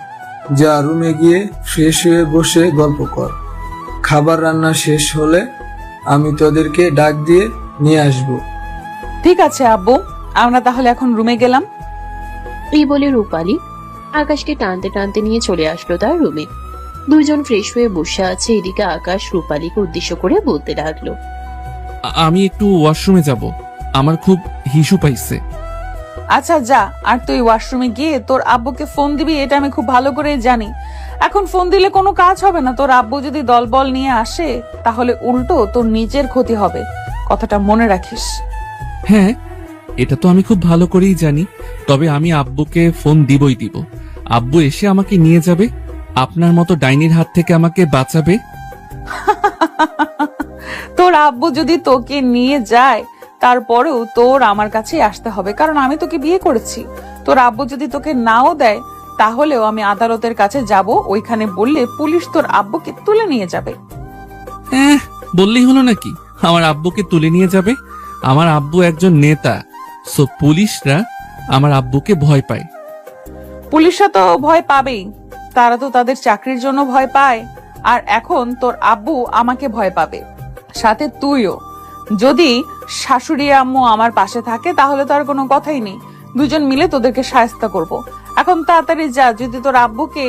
যা রুমে গিয়ে ফ্রেশ হয়ে বসে গল্প কর। খাবার রান্না শেষ হলে আমি তোদেরকে ডাক দিয়ে নিয়ে আসবো। ঠিক আছে আব্বু, আমরা তাহলে এখন রুমে গেলাম। এই বলে রূপালী আকাশকে টানতে টানতে নিয়ে চলে আসলো তার রুমে। দুইজন ফ্রেশ হয়ে বসে আছে, এদিকে আকাশ রূপালীকে উদ্দেশ্য করে বলতে লাগলো, আমি একটু ওয়াশরুমে যাব, আমার খুব হিসু পাইছে। আচ্ছা যা, আর তুই ওয়াশরুমে গিয়ে তোর আব্বুকে ফোন দিবি, এটা আমি খুব ভালো করে জানি। এখন ফোন দিলে কোনো কাজ হবে না, তোর আব্বু যদি দলবল নিয়ে আসে তাহলে উল্টো তোর নিজের ক্ষতি হবে, কথাটা মনে রাখিস। হ্যাঁ, এটা তো আমি খুব ভালো করেই জানি, তবে আমি আব্বুকে ফোন দিবই দিব। আব্বু এসে আমাকে নিয়ে যাবে, আপনার মতো ডাইনির হাত থেকে আমাকে বাঁচাবে। তোর আব্বু যদি তোকে নিয়ে যায় তারপরেও তোর আমার কাছে আসতে হবে, কারণ আমি তোকে বিয়ে করেছি। তোর আব্বু যদি তোকে নাও দেয় তাহলেও আমি আদালতের কাছে যাব, ওইখানে বললে পুলিশ তোর আব্বুকে তুলে নিয়ে যাবে। হ্যাঁ, বললেই হলো নাকি আমার আব্বুকে তুলে নিয়ে যাবে? আমার আব্বু একজন নেতা, সো পুলিশরা আমার আব্বুকে ভয় পায়। পুলিশরা তো ভয় পাবেই, তারা তো তাদের চাকরির জন্য ভয় পায়। আর এখন তোর আব্বু আমাকে ভয় পাবে, সাথে তুইও। যদি শাশুড়ি আম্মু আমার পাশে থাকে তাহলে তো আর কোনো কথাই নেই, দুজন মিলে তোদেরকে শায়েস্তা করব। এখন তাড়াতাড়ি যা, যদি তোর আব্বুকে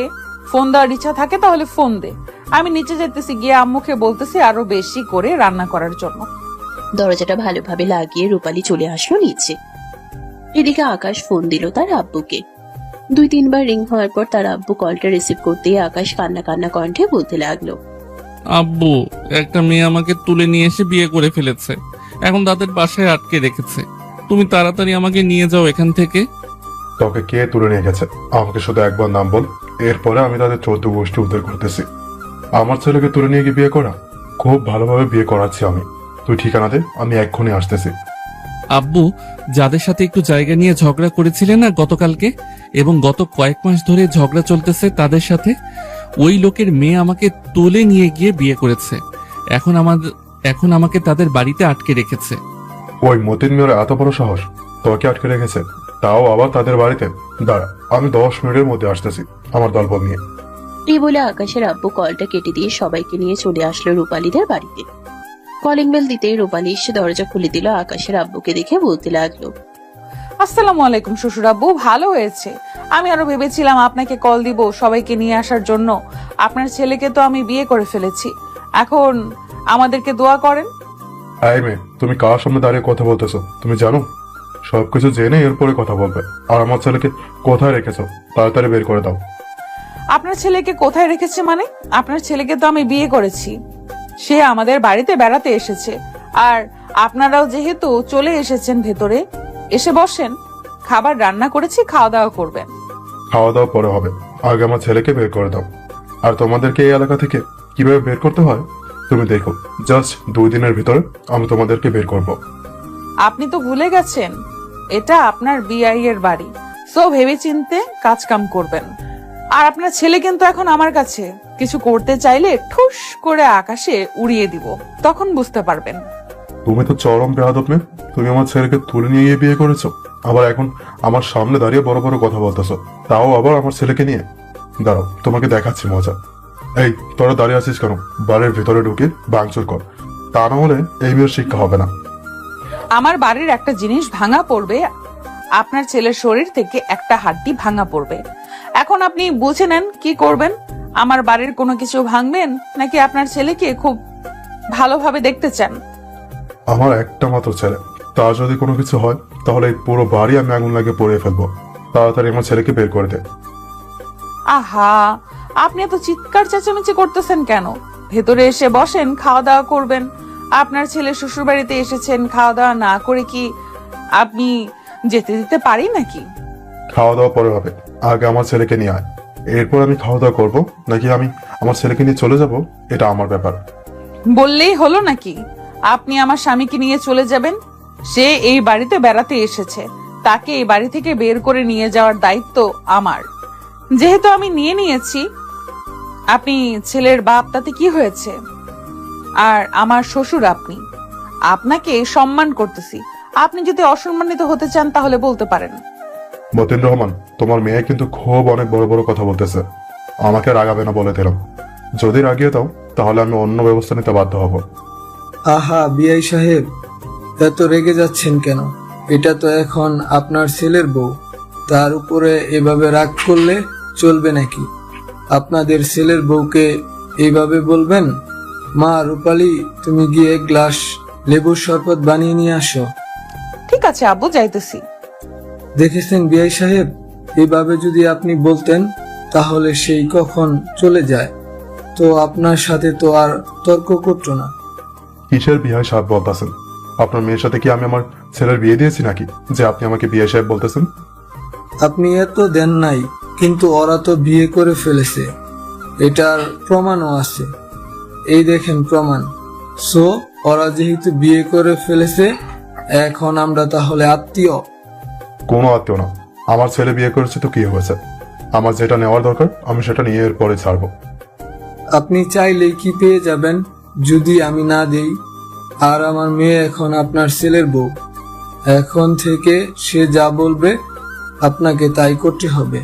ফোন দেওয়ার ইচ্ছা থাকে তাহলে ফোন দে। আমি নিচে যেতেছি, গিয়ে আম্মুকে বলতেছি আরো বেশি করে রান্না করার জন্য। দরজাটা ভালোভাবে লাগিয়ে রূপালী চলে আসলো নিচে। এদিকে আকাশ ফোন দিল তার আব্বুকে। 2-3 বার রিং হওয়ার পর তার আব্বু কলটা রিসিভ করতেই আকাশ কান্না কান্না কণ্ঠে বলতে লাগলো, আব্বু, একটা মেয়ে আমাকে তুলে নিয়ে এসে বিয়ে করে ফেলেছে, এখন তাদের বাসায় আটকে রেখেছে। তুমি তাড়াতাড়ি আমাকে নিয়ে যাও এখান থেকে। তোকে কে তুলে নিয়ে গেছে আমাকে শুধু একবার নাম বল, এরপরে আমি তাদের 14 গোষ্ঠী উদ্ধার করতেছি। আমার ছেলেকে তুলে নিয়ে গিয়ে বিয়ে করা, খুব ভালোভাবে বিয়ে করাচ্ছি আমি। তুই ঠিকানা দে, আমি এক্ষুনি আসতেছি। আব্বু, যাদের সাথে একটু জায়গা নিয়ে ঝগড়া করেছিলেন না গতকালকে, এবং গত কয়েক মাস ধরে ঝগড়া চলতেছে তাদের সাথে, ওই লোকের মেয়ে আমাকে তুলে নিয়ে গিয়ে বিয়ে করেছে। এখন আমাকে তাদের বাড়িতে আটকে রেখেছে। ওই মতিন মেয়ের এত বড় সাহস, তোকে আটকে রেখেছে, তাও আবার তাদের বাড়িতে। দাঁড়া, আমি 10 মিনিটের মধ্যে আসতেছি আমার দলবল নিয়ে। এই বলে আকাশের আব্বু কলটা কেটে দিয়ে সবাইকে নিয়ে চলে আসলো রূপালীদের বাড়িতে। কলিং বেল দিতেই রূপালী এসে দরজা খুলে দিল। আকাশের আব্বুকে দেখে বলতে লাগলো, আসসালামু আলাইকুম শ্বশুর আব্বু, ভালো হয়েছে। আমি আরো ভেবেছিলাম আপনাকে কল দিব সবাইকে নিয়ে আসার জন্য। আপনার ছেলেকে তো আমি বিয়ে করে ফেলেছি, এখন আমাদেরকে দোয়া করেন। এই মেয়ে, তুমি কার সামনে দাঁড়িয়ে কথা বলতেছো তুমি জানো? সবকিছু জেনে এরপরে কথা বলবে। আর আমার ছেলেকে কোথায় রেখেছো তাড়াতাড়ি বের করে দাও। আপনার ছেলেকে কোথায় রেখেছে মানে? আপনার ছেলেকে তো আমি বিয়ে করেছি, সে আমাদের বাড়িতে বেড়াতে এসেছে। আর আপনারাও যেহেতু চলে এসেছেন ভেতরে, এসে বসেন, খাবার রান্না করেছি, খাওয়া দাওয়া করবেন। খাওয়া দাওয়া পরে হবে, আগে আমার ছেলেকে বের করে দাও। আর তোমাদেরকে এই এলাকা থেকে কিভাবে বের করতে হয় তুমি দেখো, জাস্ট 2 দিনের ভিতরে আমি তোমাদেরকে বের করব। আপনি তো ভুলে গেছেন এটা আপনার বিআই এর বাড়ি, সো ভেবে চিনতে কাজ কাম করবেন। আর আপনার ছেলে কিন্তু এখন আমার কাছে, কিছু করতে চাইলে ঠুস করে আকাশে উড়িয়ে দিব, তখন বুঝতে পারবেন। তুমি তো চরম বেয়াদব মেয়ে, তুমি আমার ছেলেকে তুলে নিয়ে গিয়ে বিয়ে করেছো, আবার এখন আমার সামনে দাঁড়িয়ে বড় বড় কথা বলতেছো, তাও আবার আমার ছেলেকে নিয়ে। দাঁড়াও, তোমাকে দেখাচ্ছি মজা। এই, তোরা দাঁড়িয়ে আছিস কেন? বাড়ির ভিতরে ঢুকে ভাঙচুর কর, তা না হলে এই মেয়ের শিক্ষা হবে না। আমার বাড়ির একটা জিনিস ভাঙা পড়বে, আপনার ছেলের শরীর থেকে একটা হাড্ডি ভাঙা পড়বে। এখন আপনি বুঝে নেন কি করবেন। আমার বাড়ির কোনো কিছু ভাঙবেন নাকি আপনার ছেলেকে খুব ভালোভাবে দেখতে চান? আমার একটা মাত্র ছেলে, তার যদি কোনো কিছু হয় তাহলে এই পুরো বাড়ি আমি আগুন লাগিয়ে পড়িয়ে ফেলবো। তাড়াতাড়ি আমার ছেলেকে বের করে দে। আহা, আপনি এত চিৎকার চেঁচামেচি করতেছেন কেন? ভেতরে এসে বসেন, খাওয়া দাওয়া করবেন। আপনার ছেলে শ্বশুর বাড়িতে এসেছেন, খাওয়া দাওয়া না করে কি আপনি যেতে দিতে পারি নাকি? খাওয়া দাওয়া পরে হবে, আগে আমার ছেলেকে নিয়ে আয়, এরপর আমি খাওয়া দাওয়া করবো। নাকি আমি আমার ছেলেকে নিয়ে চলে যাব, এটা আমার ব্যাপার। বললেই হলো নাকি আপনি আমার স্বামীকে নিয়ে চলে যাবেন? সে এই বাড়িতে বেড়াতে এসেছে, তাকে এই বাড়ি থেকে বের করে নিয়ে যাওয়ার দায়িত্ব আমার। যেহেতু আমি নিয়ে নিয়েছি, আপনি ছেলের বাপ, তাতে কি হয়েছে? আর আমার শ্বশুর আপনি, আপনাকে সম্মান করতেছি। আপনি যদি অসম্মানিত হতে চান তাহলে বলতে পারেন। মতিন রহমান, তোমার মেয়ে কিন্তু খুব অনেক বড় বড় কথা বলতেছে, আমাকে রাগাবে না বলে দিলাম। যদি রাগিয়ে দাও তাহলে আমি অন্য ব্যবস্থা নিতে বাধ্য হব। আহা বিআই সাহেব, এত রেগে যাচ্ছেন কেন? এটা তো এখন আপনার ছেলের বউ, তার উপরে এভাবে রাগ করলে চলবে নাকি? আপনাদের ছেলের বউকে এইভাবে বলবেন? মা রূপালী, তুমি গিয়ে এক গ্লাস লেবুর শরবত বানিয়ে নিয়ে আসো। ঠিক আছে আব্বু, যাইতেছি। দেখেছেন বিআই সাহেব, এইভাবে যদি আপনি বলতেন তাহলে সেই কখন চলে যায়, তো আপনার সাথে তো আর তর্ক করতো না। কিসের বিয়ে সাহেব বলতেছেন? আপনার মেয়ের সাথে কি আমি আমার ছেলের বিয়ে দিয়েছি নাকি যে আপনি আমাকে বিয়ে সাহেব বলতেছেন? আপনি এত দেন নাই, কিন্তু ওরা তো বিয়ে করে ফেলেছে, এটার প্রমাণও আছে। এই দেখেন প্রমাণ। সো ওরা যেহেতু বিয়ে করে ফেলেছে, এখন আমরা তাহলে আত্মীয়? কোনো আত্মীয় না, আমার ছেলে বিয়ে করেছে তো কি হয়েছে? আমার যেটা নেওয়ার দরকার আমি সেটা নিয়ে এর পরে ছাড়বো। আপনি চাইলেই কি পেয়ে যাবেন যদি আমি না দেই? আর আমার মেয়ে এখন আপনার ছেলের বউ, এখন থেকে সে যা বলবে আপনাকে তাই করতে হবে।